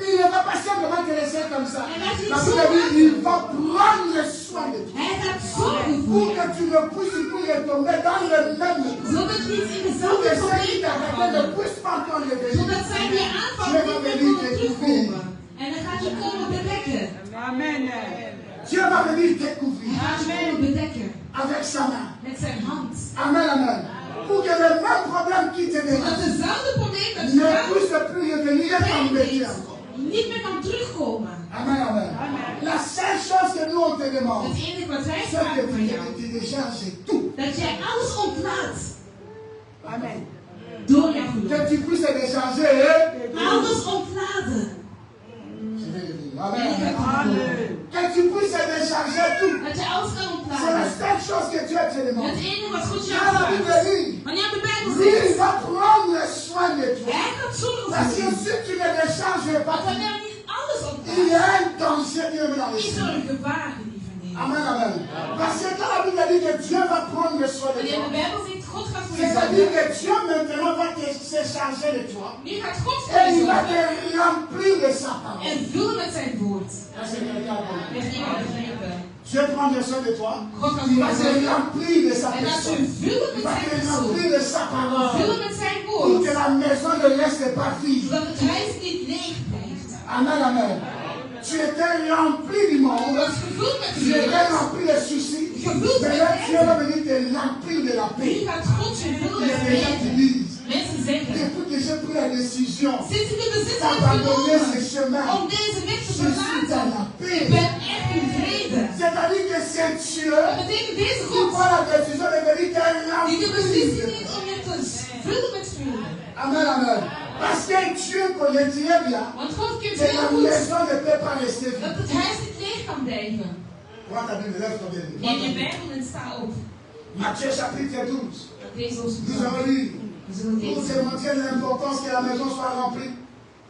Il ne va pas simplement te laisser comme ça. Elle a dit La ça. Bible dit, il va prendre soin de toi. Hij gaat zorgen voor Pour je, que tu ne puisses plus retomber dans le même état. zodat je niet in Pour dezelfde que ceux qui probleem kan t'arrêtent ne vallen. puissent pas encore revenir. Zodat zij weer aanvallen niet meer kunnen terugkomen. En dan gaat je komen bedekken. Amen. Dieu va venir découvrir Gaat je komen bedekken avec sa main. met zijn hand. Amen, amen. Pour que le même problème qui te Zodat dérange dezelfde probleem dat je ne hebt, puisse plus revenir et t'embêter encore. niet meer kan terugkomen. Amen, amen. La seule chose que nous on te demande, Het enige wat wij c'est que vragen van jou, tu décharges tout. dat jij alles ontlaat Amen. door jouw geloof. Que tu puisses décharger. Alles ontladen. Je vais revenir. En Amen, ik amen. ga het doen. Que tu puisses décharger tout. Dat je alles kan C'est la ontladen. seule chose que Dieu te demande. Het enige wat God jou Dans la Bible vraagt. dit, Wanneer de Bijbel lui, il zegt, va prendre soin de toi. hij gaat zorgen Parce voor que je. si tu ne décharges pas, Want wanneer niet alles il y ontlaat, a un danger Dieu dans les is cieux. er een gevaar, lieve neer. Amen, amen. Parce que quand la Bible dit que Dieu va prendre soin de Wanneer toi, de Bijbel zegt, God gaat voor je c'est-à-dire zorgen. que Dieu maintenant va se charger de toi. Nu gaat God voor Et je il va zorgen. te remplir de sa parole. En vullen met zijn woord. Ça, c'est quelqu'un d'autre. Heeft iemand begrepen? Dieu prend soin de toi. God gaat Il voor va je te zorgen. remplir de sa En dat je personne. vullen Il met va zijn te persoon. remplir de sa parole. Vullen met zijn Pour woord. que la maison ne reste pas vide. Zodat het huis niet leeg blijft. Amen, amen. Tu étais rempli du Je monde. was gevuld met Tu étais vrede. rempli de soucis. Gevuld Mais met là, Dieu va eten. venir te remplir de la Nu paix. gaat God je vullen Il y met a des gens qui vrede. disent, Mensen zeggen, depuis que j'ai pris la décision sinds ik de beslissing heb d'abandonner ce genomen chemin, om deze weg je te suis dans verlaten, la ik paix. ben echt in vrede. C'est-à-dire que c'est Dieu Dat betekent deze qui God prend la décision de venir te die de remplir. beslissing neemt om je te vullen met vrede. Amen, amen. Parce que Dieu connaît très bien Want God kent que la heel goed maison ne peut pas rester dat vide. het huis niet leeg kan blijven. Prends ta Bible, lève ton Neem je Bible. Bijbel en sta op. Matthieu chapitre 12. Dat deze ons Nous allons lire. We zullen Pour lezen. te montrer l'importance que la maison soit remplie.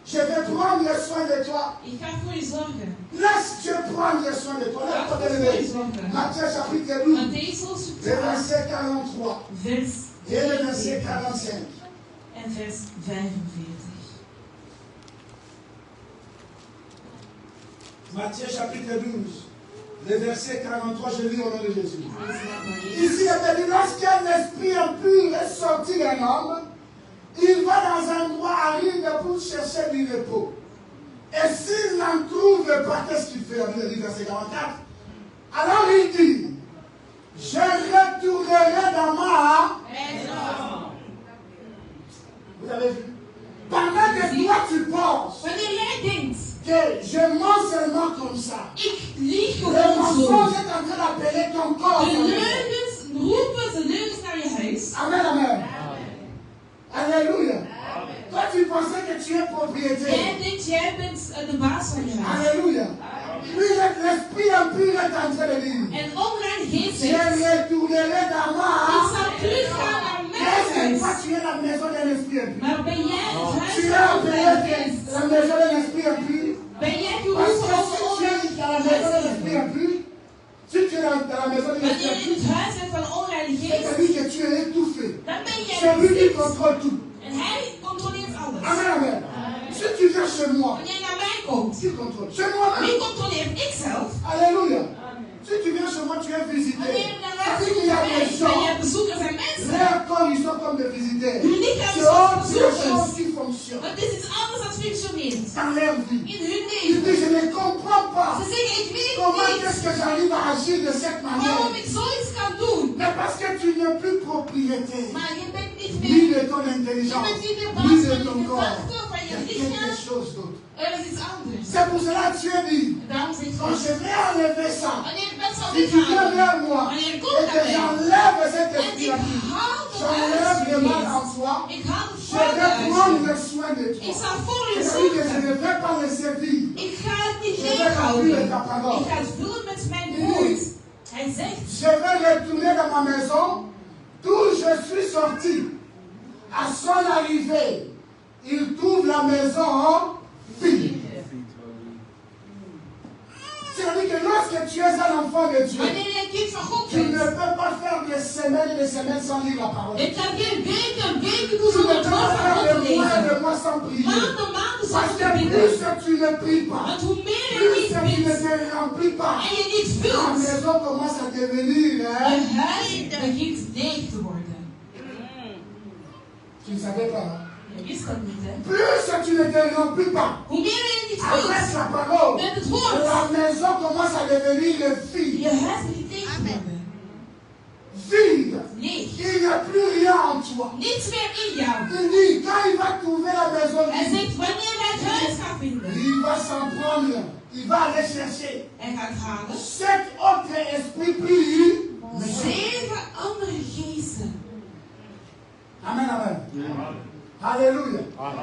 Je vais prendre soin de toi. Ik ga voor je zorgen. Laisse Dieu prendre soin de toi. Laat God voor je Laisse zorgen. Matthieu chapitre 12, Matthäus hoofdstuk le 12, verset 43 vers et le verset 45. en vers 45. Matthieu chapitre 12, le verset 43, je lis au nom de Jésus. Ici, Ici, il est dit, lorsqu'un esprit impur est sorti d'un homme, il va dans un endroit aride pour chercher du repos. Et s'il n'en trouve pas, qu'est-ce qu'il fait? Il dit verset 44. Alors il dit, je retournerai dans ma... Vous avez vu? Pendant que toi tu penses wanneer jij denkt, que je mens seulement comme ça, ik lieg le gewoon mensonge zo. est en train d'appeler ton corps. De leugens roepen de leugens naar je huis. Amen, amen. Alléluia. Toi, tu pensais que tu es propriétaire. Jij denkt, jij bent de baas van je huis. Alléluia. Lui, l'esprit impur est en train de dire, En onrein geest je zegt, retournerai dans ik ma... zal teruggaan naar Est-ce mijn que toi, huis. tu es la maison d'un esprit impur? Maar ben jij het huis Tu es van appelé onrein geest? la maison d'un esprit impur? Ben jij Parce geroepen que om si tu es dans la maison d'un esprit impur, si tu es dans la maison d'un esprit Wanneer je in impur, het huis bent van onrein geest, c'est-à-dire que tu es étouffé. dan ben jij C'est lui qui bezit. contrôle tout. En hij controleert alles. Amen, amen. Si tu viens chez moi, Wanneer je naar mij komt, qui contrôle? Chez moi-même. wie controleert? Ikzelf. Alléluia. Si tu viens chez moi, tu es visité. Wanneer je naar mij Ça veut komt, dire qu'il y a des ben gens, je bezoekers en mensen. leurs corps, ils sont comme des visiteurs. Hun lichaam C'est is als autre chose bezoekers. qui fonctionne Het is iets anders dat functioneert. dans leur vie. In hun Il leven. dit, je ne comprends pas Ze zeggen, ik weet comment niet est-ce que j'arrive à agir de cette manière. waarom ik zoiets kan doen. Mais parce que tu n'es plus propriétaire, Maar je bent niet ni meer. de ton Je intelligence, bent niet meer ni baas de van je ton corps. gedachten, van Il y je a quelque lichaam. chose d'autre. Er is iets anders. C'est pour cela que Dieu dit, En daarom zegt quand God, je vais enlever ça, wanneer ik dat zal si tu viens weghalen, vers moi wanneer ik et kom que naar mij, j'enlève cet en esprit ik impur, haal de j'enlève le mal en huis, toi, ik haal het je vais fout prendre uit. soin de Ik toi. zal voor je C'est-à-dire que je zorgen. ne vais pas laisser vivre. Ik ga het niet Je vais tegenhouden. remplir ta parole. Ik ga het vullen met mijn woord. Hij zegt, Je vais retourner dans ma maison d'où je suis sorti. À son arrivée, il trouve la maison vide. C'est-à-dire que lorsque tu es un enfant de Dieu, wanneer je een kind van God tu ne bent, peux pas faire des semaines et des semaines sans lire la parole. ik kan geen weken doen Tu ne zonder peux het woord pas van God faire te des mois et lezen. des mois sans prier. Maanden Parce zonder te que bidden. plus tu ne pries pas, Want hoe meer je plus niet tu ne bidt te remplis pas, en je niet la vult, maison commence à devenir. Hein? je huis begint leeg te worden. Tu ne savais pas. Hein? Je wist dat niet, hè? Plus tu ne te remplis pas Hoe meer je niet avec vult la parole, met het woord, la maison commence à devenir vide. je huis begint leeg te worden. Vide. Leeg. Il n'y a plus rien en toi. Niets meer in jou. Il dit, quand il va trouver la maison Hij vide, zegt, wanneer hij het huis gaat vinden, il va s'en prendre. Il va aller chercher hij gaat halen 7 autres esprits plus méchants. 7 andere geesten. Amen, amen. Alléluia.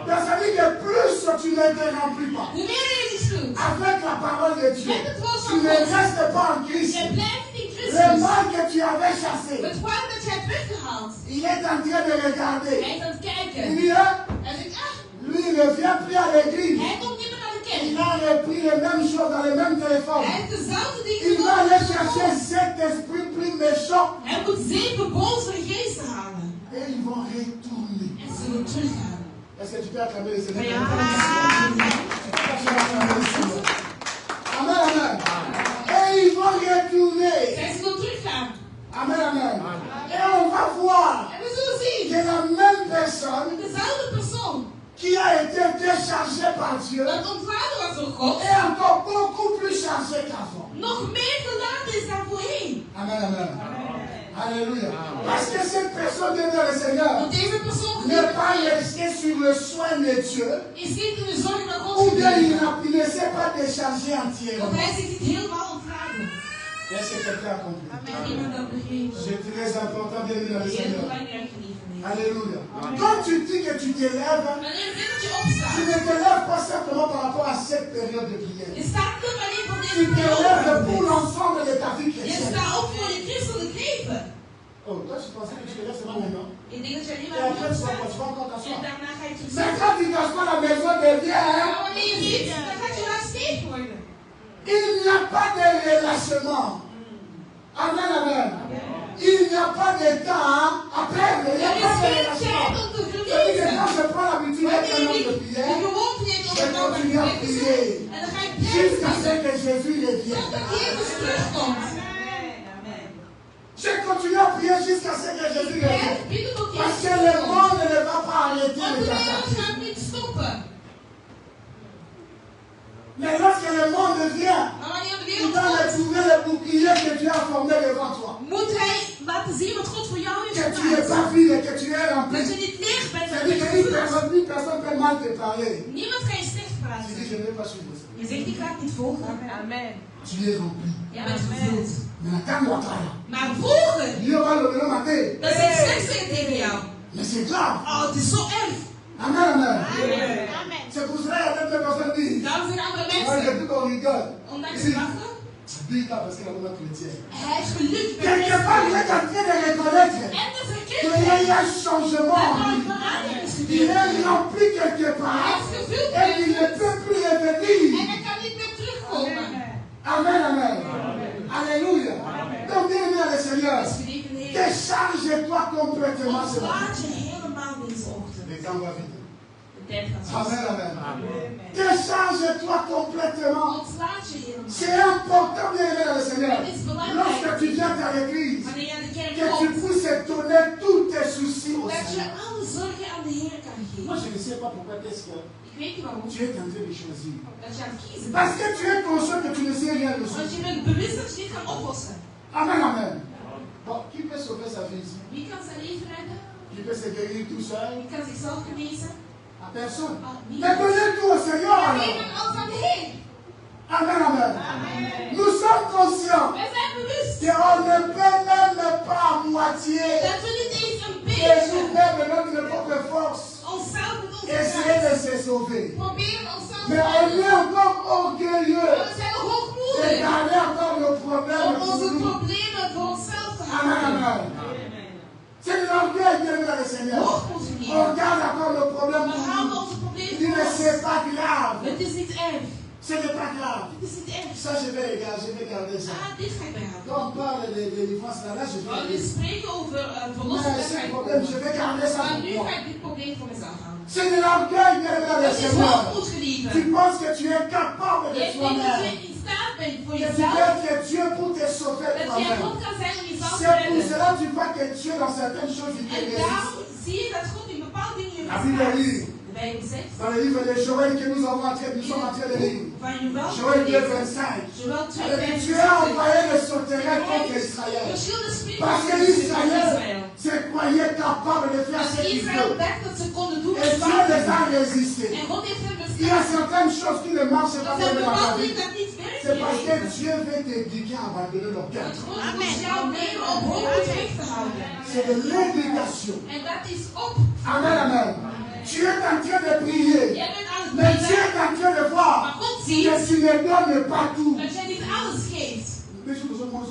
Donc ça veut dire que plus tu ne te remplis pas Hoe meer je niet vult, avec la parole de Dieu, met het woord tu van ne God, restes pas en Christ. je blijft in Le Christus. mal que tu avais chassé, Het kwaad dat je hebt weggehaald, il est en train de regarder. hij is aan het Il kijken. dit, hein, Hij zegt, ah, lui, il ne vient plus à l'église. hij komt niet meer naar de Il kerk. a repris les mêmes choses dans les mêmes téléphones. Hij heeft dezelfde dingen Il va aller gedaan. chercher 7 esprits plus méchants Hij moet 7 boze geesten halen. et ils vont retourner. En ze zullen teruggaan. Est-ce que tu peux acclamer le Seigneur? Ja. Amen, amen. Et ils vont retourner. Zij zullen teruggaan. Amen, amen. Et on va voir En we zullen zien, que la même personne dezelfde persoon qui a été déchargée par Dieu dat ontladen was door God, est encore beaucoup plus chargée qu'avant. nog meer geladen is dan voorheen. Amen, amen. Alléluia. Parce que cette personne devient le Seigneur Want deze persoon n'est pas restée sur le soin de Dieu, is niet in de zorg van God ou bien gebleven. il ne s'est pas déchargé Want entièrement. hij is zich niet helemaal ontladen. Est-ce que quelqu'un a compris? Heeft iemand dat begrepen? C'est très important de dire le Heel Seigneur. belangrijk, geliefde mensen. Alléluia. Quand tu dis que tu t'élèves, Wanneer je zegt dat je tu opstaat, ne t'élèves pas simplement par rapport à cette période de prière. je staat niet alleen voor Tu deze t'élèves periode. pour l'ensemble de ta vie Je chrétienne. staat op voor je christelijk leven. Oh, toi, tu pensais que tu t'élèves seulement maintenant? Je denkt dat je alleen Et maar après, tu vas doet. encore En t'asseoir. daarna ga je terug Mais zitten. quand tu t'assois, la maison devient, Maar wanneer je zit, dan gaat je laag steek worden. il n'y a pas de relâchement. Amen, amen. Il n'y a pas de temps à perdre. Il n'y a Er pas is de geen relâchement. tijd om te C'est-à-dire que verliezen. quand je prends l'habitude d'être un Wanneer homme je de de prière, gewoonte neemt om je een ander continue à te prier zijn, en dan ga je jusqu'à ce blijven que Jésus revienne. totdat Jezus terugkomt. Je continue à prier jusqu'à ce que Jésus Blijf revienne. bidden tot Parce Jezus que le terugkomt. monde ne va pas arrêter Want de de wereld t'attaquer. gaat niet stoppen. Mais lorsque le monde vient, Maar wanneer de il wereld va komt, retrouver le bouclier que tu as formé devant toi. moet hij laten zien wat God voor jou heeft Que tu n'es gemaakt. pas vide, que tu es Dat rempli. je niet leeg bent, maar dat C'est-à-dire je qu'une vult. personne peut mal te parler. Niemand kan je slecht Tu dis, praten. je ne vais pas suivre ça. Je zegt, ik ga het niet volgen. Amen. Tu es rempli. Jij bent gevuld. Mais quand on va Maar volgen, Dieu va le donner matin. dat is het slechtste tegen jou. Mais c'est grave. Oh, het is zo erg. Amen, amen. Amen. C'est pour cela que certaines personnes disent, Daarom zeggen andere moi mensen, j'ai tout qu'on rigole. omdat Ils ze disent, lachen, Dis ça parce que la maman chrétienne. hij is gelukkig bij quelque part, il est en train de reconnaître En dat qu'il herkent y a hij. eu un changement Dat en er een lui. verandering is Il gebeurd. est rempli quelque Hij part is gevuld et il ne met peut plus en revenir. hij kan niet meer terugkomen. Amen, amen. Alléluia. Donc, bien aimé dans le Seigneur, Dus geliefde Heer, décharge-toi complètement ce matin. ontlaat je helemaal deze ochtend. Les temps vont vite. De tijd gaat zo Amen, snel. amen. Décharge-toi complètement. Ontlaat je helemaal. C'est important, bien aimé dans le Seigneur. Lorsque tu viens à l'église, Wanneer je aan de kerk que tu komt, puisses donner tous tes soucis au dat je Seigneur. alle zorgen aan de Heer kan Moi, geven. je ne sais pas pourquoi est-ce que Ik weet niet waarom. tu es en train de choisir. Dat je aan het kiezen Parce bent. que tu es conscient que tu ne sais rien Want dessus. je bent bewust dat je dit kan oplossen. Amen, amen. Bon, qui peut sauver sa vie ici? Wie kan zijn leven redden? Qui peut se guérir tout seul? Wie kan zichzelf genezen? À personne. Ah, Mais niemand. donnez tout au Seigneur. Maar alors. geef hem alles aan de Heer. Amen, amen. Nous sommes conscients Wij zijn bewust qu'on ne peut même pas à moitié dat we niet eens een de beetje nous-mêmes, de notre propre force, onszelf met onze essayer de kracht se sauver. proberen onszelf Mais te on redden. est encore Maar orgueilleux we zijn nog de hoogmoedig garder encore nos problèmes om pour onze nous. problemen voor onszelf te Amen, houden. amen. C'est de l'orgueil, bien aimé dans le Seigneur. Hoogmoedig niet. On garde encore nos problèmes We pour houden nous. onze Il problemen dit, voor mais ons. c'est pas grave. Het is niet erg. Ce n'est pas grave. Het is niet erg. Ça, je vais garder ça. Ah, dit ga ik bijhouden. Quand on parle de délivrance, là, je vais Als we garder ça. spreken over verlossing, Mais dan ga ce ik problème, je vais garder ça Maar pour nu moi. ga ik dit probleem voor mezelf houden. C'est de l'orgueil, bien aimé dans le Het is Seigneur. hoogmoed, geliefde. Tu penses que tu es capable de Je denkt dat toi-même. je in staat bent voor Que tu jezelf. veux que Dieu pour te sauver Dat jij toi-même. God kan zijn om jezelf te C'est pour redden. cela que tu vois que Dieu dans certaines choses il te En résiste. daarom zie je dat God in bepaalde dingen je La Bible dit, De Bijbel zegt, dans le livre de Joël que nous sommes en train de lire, van Joël Joël 2, 2, 25, Joël 2, elle dit, tu as envoyé le sauterelle contre Israël. verschillende Parce que spirituele Israël se croyait capable de faire ce qu'il Israël veut. dacht dat ze konden doen Et wat Dieu les ze a wouden. résistés. En God heeft hen Il y a bestaan. certaines choses qui ne marchent pas Er zijn bien dans ta bepaalde vie. dingen dat niet werkt C'est in parce je que leven. Dieu veut t'éduquer à abandonner leur cœur. Want God moet jou leren om hoogmoed weg te houden. C'est de l'éducation. En dat is op. Amen, amen. Tu es en train de prier. Jij bent aan het Mais Dieu bidden, est en train de maar voir God que ziet tu ne donnes pas tout. dat jij niet alles geeft. Mais je vous en on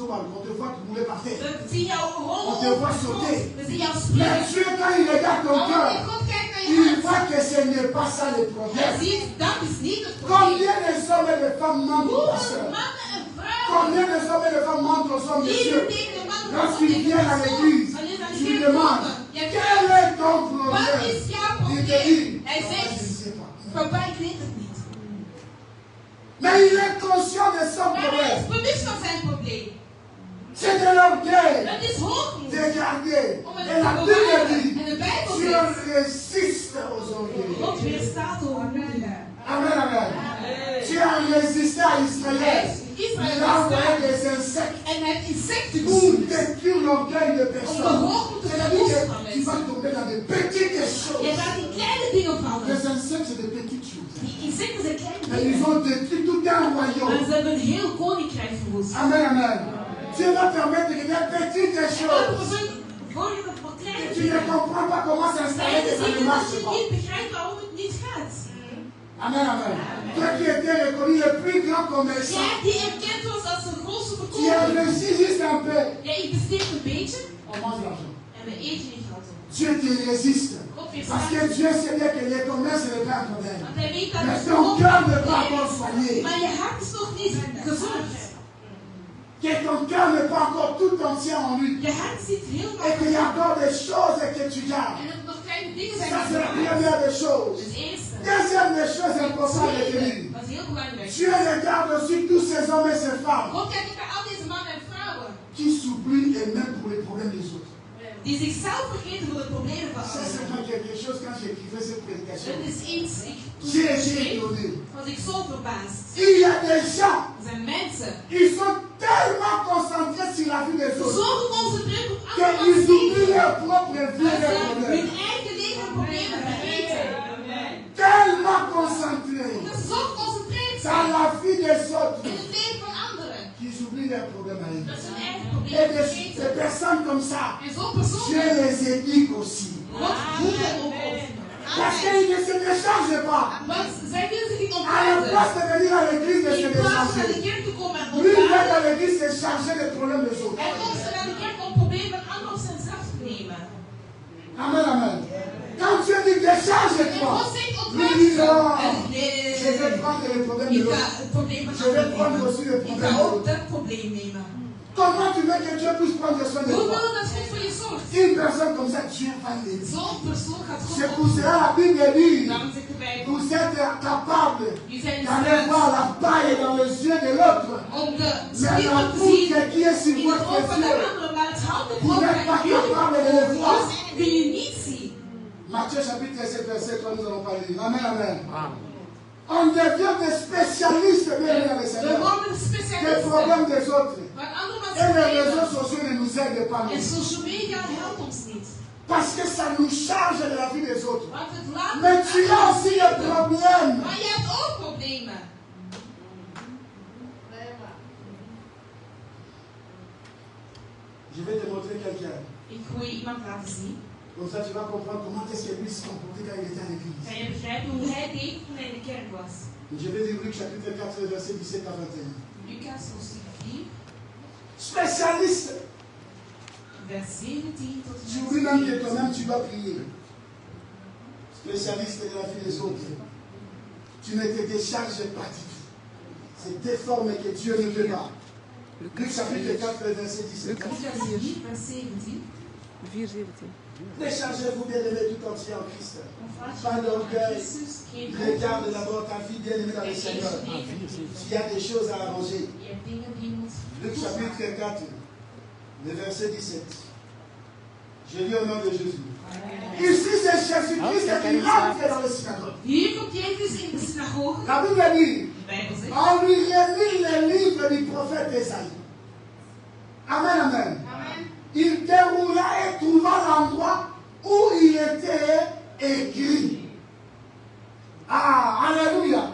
te voit rouler par terre. We zien jou rollen On te op voit de grond. sauter. We zien jou Mais springen. Dieu, quand il regarde ton Maar cœur, wanneer God kijkt naar je il hart, voit que ce n'est pas ça le hij problème. ziet dat is niet het probleem. Combien de hommes et de femmes mentent au Hoeveel pasteur? mannen en vrouwen Combien de hommes et de femmes mentent aux hommes de die Dieu? tegen de mannen Lorsqu'ils viennent à l'église, tu lui demandes, quel est ton wat problème? is jouw Il te probleem? dit, Hij "Oh, je zegt, ne sais pas. papa, ik weet het niet. Mais il est conscient de son Maar hij is problème. bewust van zijn probleem. C'est de l'orgueil Dat is hoogmoed. de garder. Om het Et la te Bible bewaren. dit, En de Bijbel Dieu zegt, résiste aux orgueilleux. God weerstaat de hoogmoedigen. Amen, amen. Tu as résisté à Israël. Il a envoyé des insectes En hij heeft insecten pour gestuurd. détruire l'orgueil de Om de personnes. hoogmoed te C'est-à-dire verlossen van que tu vas mensen. tomber dans des petites Je choses. gaat in kleine dingen vallen. Les insectes, c'est des petites choses. Die insecten zijn kleine Et ils dingen. ont détruit tout un Maar royaume. ze hebben een heel koninkrijk verwoest. Amen, amen. Dieu va permettre que des petites En dat choses. betekent voor je dat wat kleine Tu ne comprends pas comment s'installer, que ça ne dat marche je pas. niet begrijpt waarom het niet gaat. Amen, amen. Toi qui étais reconnu le plus grand commerçant, Jij die erkend was als de grootste tu as verkoper. réussi juste un peu. Jij investeert een beetje On mange l'argent. en we eten je geld op. Dieu te résiste. Parce que Dieu sait bien que les commerces, ce n'est pas un problème. Mais ton cœur ne pas encore soigné. Maar je hart is nog niet gezond. Que ton cœur n'est pas encore tout entier en lui. Je hart zit Et helemaal qu'il y a encore des choses que tu gardes. en dat er nog kleine dingen zijn Ça, die c'est je la bewaart. première des choses. Dat is het eerste. Deuxième des choses importantes à retenir. Wat heel belangrijk. Dieu regarde aussi tous ces hommes et ces femmes God kijkt naar al deze mannen en vrouwen qui s'oublient et même pour les problèmes des autres. die zichzelf vergeten voor de problemen van C'est anderen. seulement quelque chose quand j'écrivais cette prédication. Dat is iets, J'ai été étonné. was ik zo verbaasd. Il y a des gens, Er zijn mensen ils sont tellement concentrés sur la vie des zo autres geconcentreerd op andere qu'ils oublient mensen leur propre vie et dat leurs ze hun problèmes. eigen leven en problemen vergeten. Tellement concentrés Dat ze zo geconcentreerd dans zijn la vie des autres in het leven van anderen. qu'ils oublient leurs problèmes à eux. Dat ze hun eigen Et problemen des vergeten. personnes comme ça, En zo'n Dieu personen, les éduque aussi. God doet het ook over. Parce qu'ils ne se déchargent pas. Want zij willen zich niet À la onthouden. place de venir à l'église et se In plaats van naar de décharger. kerk te komen en Lui, il vient onthouden. à l'église se charger des problèmes des autres. Hij komt naar de kerk om problemen van anderen op zichzelf te nemen. Amen, amen. Quand Dieu dit décharge-toi, God zegt lui dit non, onthoud. je vais prendre les problèmes de Ik ga l'autre. het probleem van Je vais anderen prendre aussi les nemen. Ik problèmes ga de ook l'autre. dat probleem nemen. Comment tu veux que Dieu puisse prendre soin de Hoe toi? wil je dat God voor je zorgt? Une personne comme ça, Dieu va l'aider. Zo'n persoon gaat God C'est pour opvoeden. cela la Bible dit, Daarom zegt de Bijbel, vous êtes capable jullie zijn in d'aller voir staat la paille dans les yeux de l'autre. om de Mais la spiegel te poutre zien qui est sur in het oog votre van de yeux, andere, maar het hout op vous oog n'êtes pas van jullie capable de le voir. oog kun je niet zien. Matthieu chapitre 7, verset 3, nous allons parler. Amen, amen. On devient des spécialistes, bien aimés dans le We Seigneur, worden des specialisten. problèmes des autres. Maar andere Et les mensen réseaux sociaux ne nous aident pas. en Non. social media helpt ons niet. Parce que ça nous charge de la vie des autres. Want het laat Mais tu as aussi des problèmes. Maar je hebt ook problemen. Je vais te montrer quelqu'un. Ik wil je iemand laten zien. Comme ça, tu vas comprendre comment est-ce que lui se comportait quand il était à l'église. Kan je begrijpen hoe hij deed toen hij in de kerk was? Je vais lire Luc chapitre 4, verset 17 à 21. Lucas hoofdstuk 4, Spécialiste. vers 17 tot Tu en oublies même que met toi-même tu dois prier. Spécialiste de la vie des autres. Tu ne te décharges pas du tout. C'est déformé que Dieu ne veut pas. Luc chapitre 4, verset 17. Lucas 4, vers 17. Déchargez-vous bien aimés tout entier en Christ. Omvat Pas je door d'orgueil. Christus, geen Regarde hoogmoed d'abord ta vie bien aimée dans le en geen Seigneur. vergeven. Il y a des choses à arranger. Je hebt dingen die je moet Luc toestaan. chapitre 4, le verset 17. Je lis au nom de Jésus. Ici, c'est Jésus-Christ qui rentre dans le synagogue. Hier komt Jezus in de synagoge. La Bible dit, De Bijbel zegt. on lui remit les livres du prophète Esaïe. Amen, amen. Il déroula et trouva l'endroit où il était écrit. Ah, alléluia.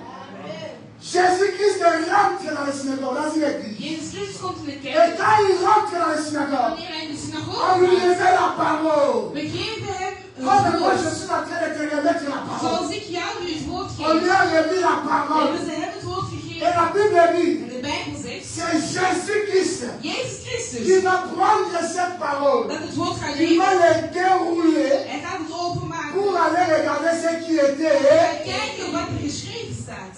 Jésus-Christ rentre dans le synagogue, dans une église. Jezus Christus komt in de Et kerk. quand il rentre dans le synagogue, Wanneer hij in de on synagoge lui gaat, remet la parole. we geven hem Comme het moi, je woord. suis en train de te remettre la parole. Zoals ik jou nu het woord On lui geef. a remis la parole. Hebben ze hem het woord Et gegeven. la Bible dit, En de Bijbel zegt. c'est Jésus-Christ Jezus qui Christus. va prendre cette parole, Dat het woord gaat qui va geven. les dérouler Hij gaat het openmaken. pour aller regarder ce qui Hij était. gaat kijken wat er geschreven staat.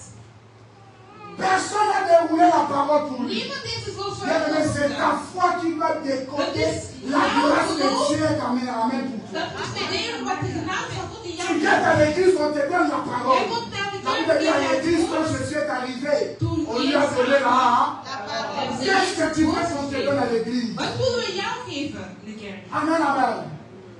Personne n'a déroulé la parole pour lui. Niemand heeft het woord van Bien aimé, hem c'est ta foi qui va décoder la grâce de Dieu est amène pour toi. Dat is de reden wat de genade van God in Tu jou viens à l'église, on te donne la Jij parole. komt naar de La Bible dit à l'église, kerk. quand Jésus est arrivé, on lui a donné la. Qu'est-ce que tu veux qu'on te donne à l'église? Wat willen we jou geven in de kerk? Amen, amen.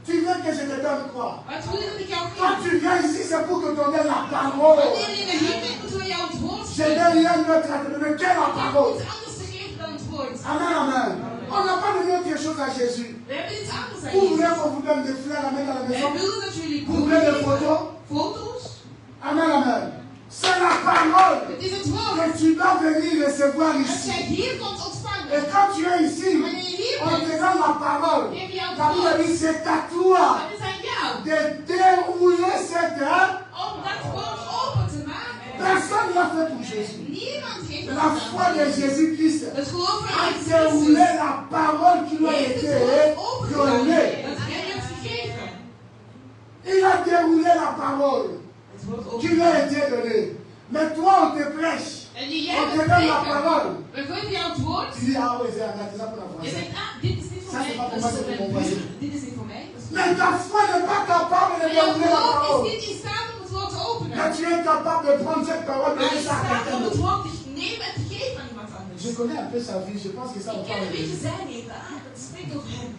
Tu veux que je te donne quoi? Wat wil je dat ik jou Quand geef? tu viens ici, c'est pour te donner la parole. Wanneer je hier bent, moeten we jou het woord Je geven. n'ai rien d'autre à te donner que la Ik heb parole. niets anders te geven dan het woord. Amen, amen. On n'a pas donné autre chose à Jésus. We hebben iets anders aan Vous voulez Jezus. qu'on vous donne des fleurs à mettre à la Wij maison? willen dat jullie Vous voulez des photos? foto's. Amen, amen. C'est la parole Het is het woord. que tu dois venir recevoir Als ici. jij hier komt ontvangen. Et quand tu es ici, Wanneer je hier on te bent, donne la parole. geef je jou La het Bible woord. dit, c'est à toi Dat is aan jou. de dérouler cette œuvre. Om dat woord open te maken. Personne ne l'a fait pour Jésus. Niemand heeft het La foi de Jésus-Christ Het geloof van a Jezus déroulé Christus la parole qui lui a heeft été het woord opengedaan. donnée. Dat hij heeft gegeven. Il a déroulé la parole qui lui a été donnée. Mais toi, on te prêche. En die On te jij donne la bent parole. we geven jou het woord. Tu dis, ah oui, c'est ça pour la Je française. zegt, ah, dit is niet voor Ça, c'est mij. pas pour Dat moi, is c'est voor pour mijn mon voisin. buur. Dit is niet voor mij. Dat is voor Mais ta foi n'est pas capable de mij. Jouw dérouler la geloof parole. is niet in staat om het woord te openen. Mais tu es capable de prendre cette parole et Maar de in ça à staat quelqu'un om het d'autre. woord te nemen en te geven aan iemand anders. Je connais un peu sa vie, je pense que ça on Ik ken parle een de beetje lui. zijn leven. Ah, dat spreekt over hem.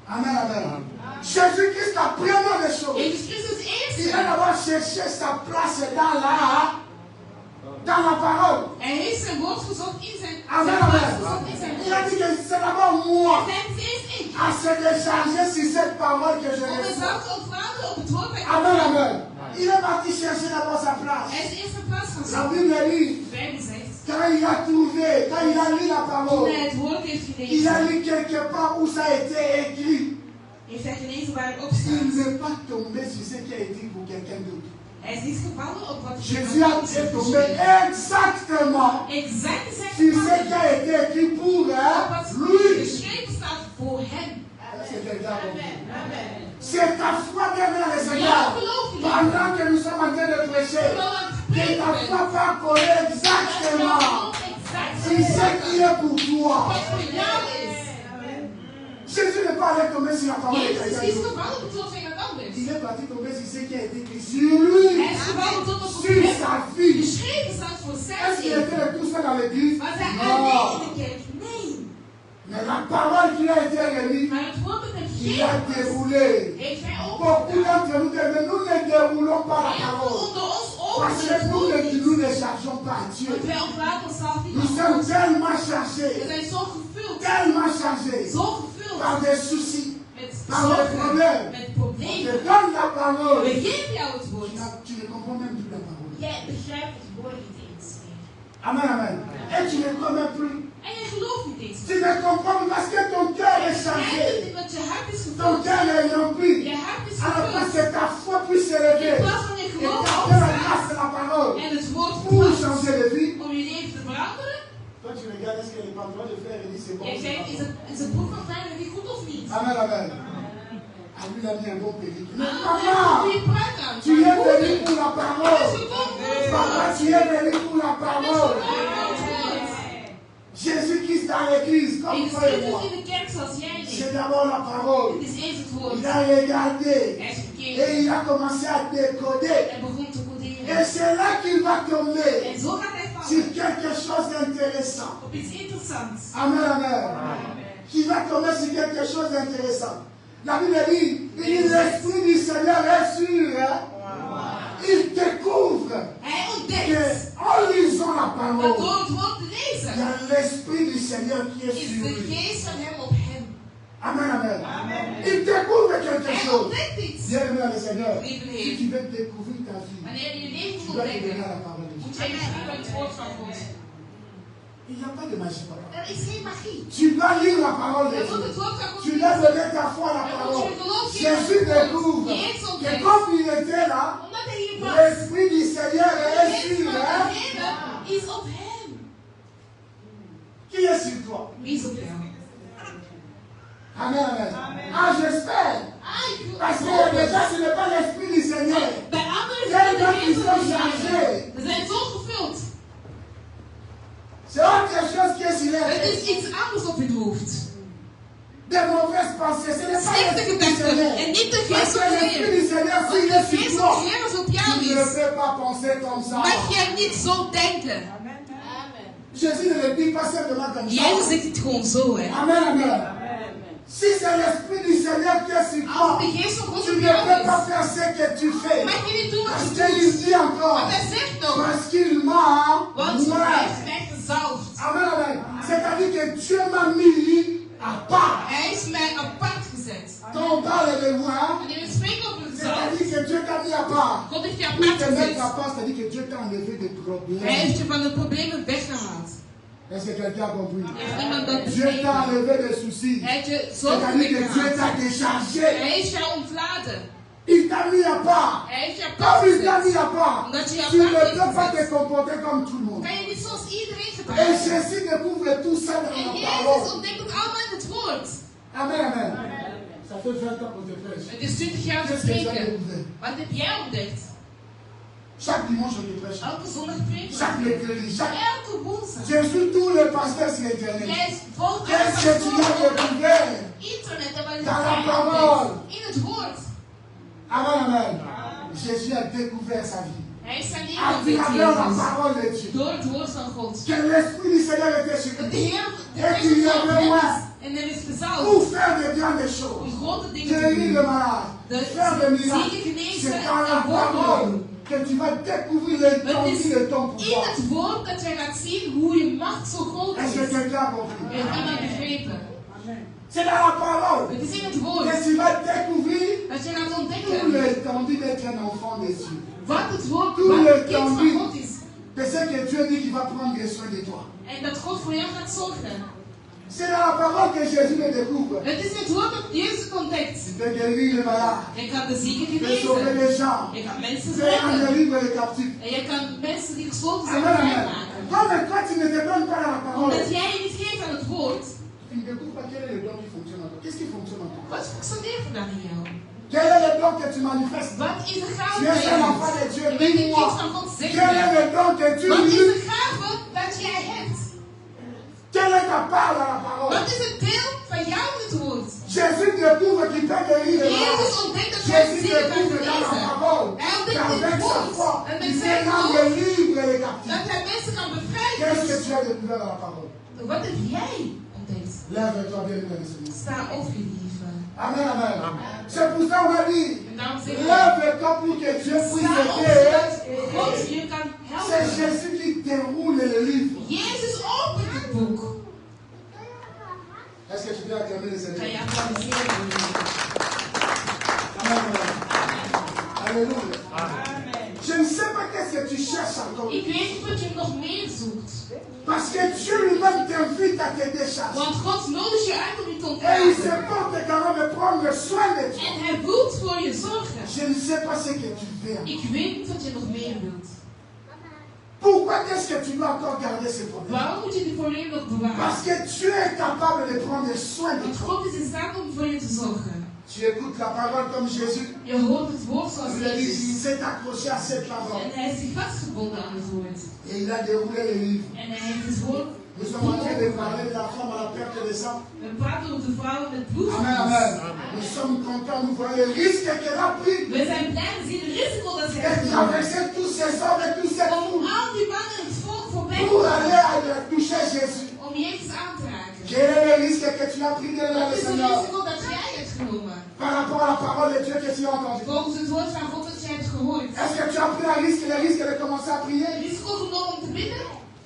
Amen, amen. Jésus-Christ, la première des choses, Jezus Christus il eerste. a d'abord cherché sa place dans la parole. Hij heeft zijn woord gezocht in zijn Amen, plaats amen. gezocht in zijn Il a woord. dit que c'est d'abord moi Hij zei, het is eerst ik. à se décharger sur cette parole que je Om reçois. mezelf te ontladen op het woord bij Amen, amen. Il est parti chercher d'abord sa place. Hij is eerst zijn plaats gaan La zoeken. Bible dit, De Bijbel zegt, quand il a trouvé, quand il a lu la toen parole, hij het woord heeft il a gelezen, lu quelque part où ça a été écrit. heeft hij gelezen waar het op Il staat. n'est pas tombé sur ce qui a été écrit pour quelqu'un d'autre. Hij is niet gevallen op wat Jésus a est tombé exactement exact is hij sur ce gevallen qui a été écrit pour op wat lui. geschreven staat voor hem. C'est quelqu'un compris. C'est ta foi, bien-aimé le Seigneur. Jouw geloof in hem. Pendant que nous sommes en train de prêcher, que ta foi va coller exactement sur ce qui est pour toi. Wat voor jou is. Jésus n'est pas allé tomber sur la parole de Jezus is quelqu'un niet d'autre. gevallen op het woord van iemand anders. Il est parti tomber sur ce qui a été écrit sur lui, Hij is gevallen op wat voor sur hem sa vie. geschreven staat voor zijn Est-ce qu'il leven. était le tout seul dans l'église? Was hij alleen in Non. de kerk? Nee. Mais la parole qui a été remise, Maar het woord dat hem il a gegeven was, déroulé. heeft hij Beaucoup opgedaan. d'entre nous, mais nous ne déroulons pas la Heel veel parole. onder ons Parce openen que het woord niet. nous ne chargeons pas à Dieu. Want wij ontlaten onszelf niet Nous aan sommes God. tellement We chargés, zijn zo gevuld. tellement chargés Zo gevuld. par des soucis. Met Par les zorgen. problèmes. Met On te problemen. donne la parole. We geven jou het woord. Tu ne comprends même plus la parole. Jij begrijpt het woord niet eens meer. Amen, amen. Et tu ne comprends plus. En je gelooft niet eens Tu meer. ne comprends plus parce que ton cœur est Je chargé. begrijpt het niet, want je hart is Ton gevuld. cœur est rempli. Je hart is Alors parce gevuld. que ta foi puisse s'élever. In plaats van je Et geloof t'appeler la opstaan grâce de la parole en het woord pour toepast changer de vie. om je leven te veranderen. Toi, tu regardes est-ce que les pantalons de frère dit c'est bon. Jij kijkt, is het broek van Kleine niet goed of niet? Amen, amen. Ah, lui, il a mis un bon pédic. Mais Ah, maman, goede pruik aan. tu es venu pour la Hij is parole. gekomen. Papa, tu es venu pour la Hij is parole. gekomen. Jésus-Christ dans l'église, comme Jezus toi et moi. Christus in de kerk zoals jij C'est niet. d'abord la parole. Het is eerst het woord. Il a regardé Hij is et gekeken il a commencé à décoder. en begon te Et coderen. c'est là qu'il va tomber En zo gaat hij sur vallen quelque chose d'intéressant. op iets interessants. Amen, amen. Qui va tomber sur quelque chose d'intéressant. La Bible dit, il dit, l'Esprit du Seigneur est sûr. Hein? Il découvre Hij ontdekt que en lisant la dat parole, door het woord te il y lezen a l'Esprit du Seigneur qui est is sur de lui. geest van hem op hem. Amen, amen. Il découvre quelque Hij chose. ontdekt iets. Bien-aimé dans le Seigneur, Lieve si Heer, tu veux découvrir ta vie, wanneer je je leven tu wil dois te donner ontdekken, à la parole de Dieu. moet jij je sturen aan het woord van God. Il n'y a pas de magie, papa. Er is geen magie. Tu dois lire la parole de Je moet Dieu. het woord van God Tu dois lezen. donner ta foi à la Je moet parole. je geloof Jésus geven. découvre Jezus que ontdekt. comme il était là, Omdat hij hier was. l'Esprit du Seigneur De est geest sur van de hein? Heer is op hem. Qui est sur toi? Wie is op jou? Amen, amen. Ah, j'espère. Ah, ik wil Parce que déjà, ce n'est pas l'Esprit du Seigneur. Bij anderen Jij zijn de bent geest van de chargé. Heer. We zijn zo gevuld. C'est autre chose qui est sur Het les is iets anders op je hoofd. des mauvaises pensées. Ce n'est pas Slechte l'Esprit du gedachten. Seigneur. En niet de Parce geest que van de l'Esprit Heer. du Seigneur, Want s'il de est sur geest van de toi, Heer als op jou tu ne is, peux pas penser comme ça. mag jij niet zo denken. Jésus ne le dit pas simplement comme ça. Jezus zegt het gewoon zo, hè. Amen, amen. Si c'est l'Esprit du Seigneur qui est sur Als toi, de geest van God tu op ne jou peux pas is, faire ce que tu fais. mag je niet doen wat Parce je qu'il doet. dit encore, Want hij zegt nog, parce qu'il m'a want moi. hij heeft mij gezalfd. Amen, amen. C'est-à-dire que Dieu m'a mis à part. Hij is mij apart gezet. Quand on parle de moi, Wanneer we spreken over het zalf, c'est-à-dire que Dieu t'a mis à part. God heeft je Pour apart te mettre à gezet. part, c'est-à-dire que Dieu t'a enlevé des Hij problèmes. heeft je van de problemen weggehaald. Est-ce que quelqu'un a compris? Heeft iemand dat Dieu t'a begrepen? enlevé des soucis. Hij heeft je zorgen C'est-à-dire que Dieu weggehaald. t'a déchargé. Hij heeft jou ontladen. Il t'a mis à part. Hij heeft je apart Comme il t'a mis gezet. à part, Omdat je je tu ne apart peux pas te heeft gezet, comporter comme tout le monde. kan je niet zoals iedereen Et gedragen. Jésus découvre tout ça dans En la Jezus parole. ontdekt het allemaal in het woord. Amen, amen. Ça fait 20 ans qu'on te prêche. Het is 20 jaar Qu'est-ce que tu as spreken. découvert? Wat heb jij ontdekt? Chaque dimanche, on te prêche. Elke zondag preken. Chaque mercredi, chaque... Elke woensdag. Je suis tous les pasteurs sur Internet. Jij volgt Qu'est-ce que tu as découvert internet en wat dans la jij parole? ontdekt. In het woord. Amen, amen. Jésus a découvert sa vie. Hij is zijn À leven ontdekt, travers la Jezus. parole de Dieu. Door het woord van God. Que l'Esprit du Seigneur était sur Dat de lui. Heer de Et Geest qu'il y van avait hem moi is. En er is gezalfd. pour faire de grandes Om choses. grote dingen te Guérir le doen. malade. De Faire des miracles. zieken genezen C'est dans la en parole wonderen. que tu vas découvrir Het l'étendue is de ton in pouvoir. het woord dat jij gaat zien hoe je macht zo groot Est-ce is. que quelqu'un a compris? Je hebt dat begrepen. C'est dans la parole Het is in het woord que tu vas découvrir dat je gaat tout ontdekken l'étendue d'être un enfant de Dieu. wat het woord, Tout wat le het kind van temps God is. De ce que Dieu dit qu'il va prendre soin de toi. En dat God voor jou gaat zorgen. C'est dans la parole que Jésus le découvre. Het is in het woord dat Jezus het ontdekt. Tu peux guérir les malades. Je kan de zieken Tu peux sauver genezen. les gens. Je kan mensen Tu peux en redden. délivrer les captifs. En je kan mensen die gesloten zijn Amen, amen. vrijmaken. Comme toi, tu ne te donnes pas dans la parole. Omdat jij je niet geeft aan het woord. Tu ne découvres pas quel est le don qui fonctionne en toi. Qu'est-ce qui fonctionne en toi? Wat functioneert er dan in jou? Quel est le don que tu manifestes? Wat is de gave Tu die es jij un enfant hebt? de Dieu. Je bent een kind Dis-moi. van God, zeg Quel est me. le don que tu Wat is lis? de gave dat jij hebt? Quelle est ta part dans la parole? Wat is het deel van jou in het woord? Jésus découvre qu'il peut guérir les malades. Jezus ontdekt dat jij Jésus zieken kan découvre dans la genezen. parole Hij ontdekt in qu'avec het sa woord. foi, En met il zijn peut rendre geloof libre les captifs. dat hij mensen kan bevrijden. Qu'est-ce que tu as découvert dans la parole? Wat heb jij ontdekt? Lève-toi bien, bien, bien. Sta op, geliefde. Amen, amen. C'est pour ça qu'on m'a dit, En daarom zeg ik, lève-toi pour que Dieu puisse sta op t'aider. zodat God je kan C'est helpen. Jésus qui déroule le livre. Jezus opent het boek. Est-ce que tu peux acclamer le Ga Seigneur? je applaudisseren? Amen, amen. Alléluia. Je ne sais pas qu'est-ce que tu cherches encore. Ik weet niet wat je nog meer zoekt. Parce que Dieu lui-même t'invite à te décharger. Want God nodigt je uit om je te Et il se ontlaten. porte quand même de prendre soin de toi. En hij wilt voor je zorgen. Je ne sais pas ce que tu veux. Ik weet niet wat je nog meer wilt. Pourquoi est-ce que tu dois encore garder ces problèmes? Waarom moet je die probleem nog bewaren? Parce que Dieu est capable de prendre soin de Want toi. God is in staat om voor je te zorgen. Tu écoutes la parole comme Jésus. Je hoort het woord zoals Il a dit, il Jezus. s'est accroché à cette En parole. hij is zich vastgebonden aan het woord. Et il a déroulé le livre. En hij heeft het woord. Nous sommes en train de parler de la femme à la perte de sang. We praten over de vrouw met bloed. Amen, amen. Nous sommes contents, nous voyons le risque qu'elle a pris We zijn blij te zien het risico dat ze de heeft genomen. traverser tous ces hommes et tous ces Om fous al die mannen en het volk voorbij pour te aller gaan. à toucher Jésus. Om Jezus aan te raken. Quel est le risque que tu as pris de Wat le is het Seigneur risico dat jij hebt genomen? par rapport à la parole de Dieu que tu as entendue? Volgens het woord van God dat jij hebt gehoord. Est-ce que tu as pris le risque de commencer à prier? Risico genomen om te bidden?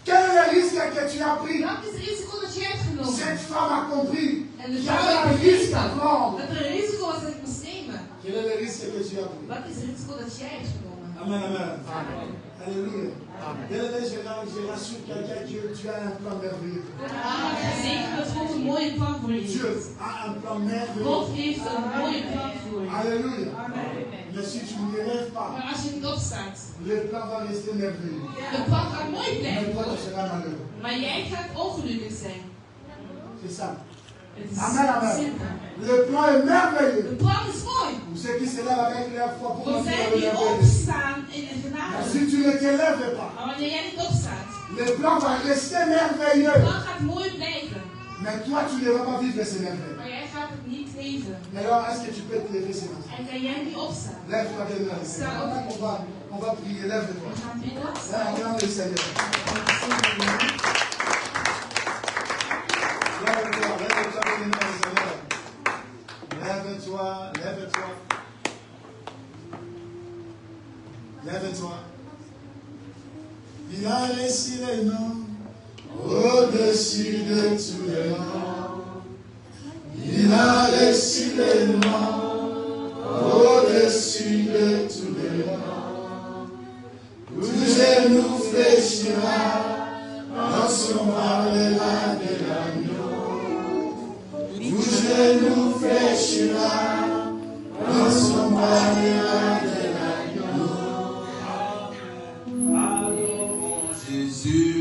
Quel est le risque que tu as pris? Wat is het risico dat jij hebt genomen? Cette femme a compris En de qu'il y vrouw avait un heeft risque à begrepen prendre. dat er een risico was dat ik moest nemen. Quel est le risque que tu as pris? Wat is het risico dat jij hebt genomen? Amen, amen. Alléluia. Bien-aimé, je rassure quelqu'un que Dieu a un plan merveilleux. Zeker dat God een mooie plan voor je Dieu heeft. a un plan merveilleux. God heeft een mooie plan voor je. Alléluia. Mais si tu ne te lèves pas, Maar als je niet opstaat, le plan va rester merveilleux. de plan gaat mooi Mais blijven toi, tu worden. seras malheureux. Maar jij gaat ongelukkig zijn. C'est ça. Het is Amen, amen. simpel. Le plan est merveilleux. De plan is mooi. Pour ceux qui se lèvent avec leur foi pour Voor entrer zij dans le die merveilleux. opstaan in de Mais genade. si tu ne te lèves pas, Maar wanneer jij niet opstaat, le plan va rester de merveilleux. plan gaat mooi blijven. Mais toi, tu ne vas pas vivre ces merveilles. Maar jij gaat het niet leven. Mais alors, est-ce que tu peux te lever ce matin? En kan jij niet opstaan? Lève-toi de là. On va prier, lève-toi. We gaan bidden. Acclame le Seigneur. Lève-toi, lève-toi de là, Seigneur. Lève-toi, lève-toi. Lève-toi. Il a laissé les noms au-dessus de tous les noms. Il a laissé les noms au-dessus de tous les noms. Tout genou fléchira lorsqu'on parlera de l'agneau. Tout genou fléchira lorsqu'on parlera de l'agneau. Jésus.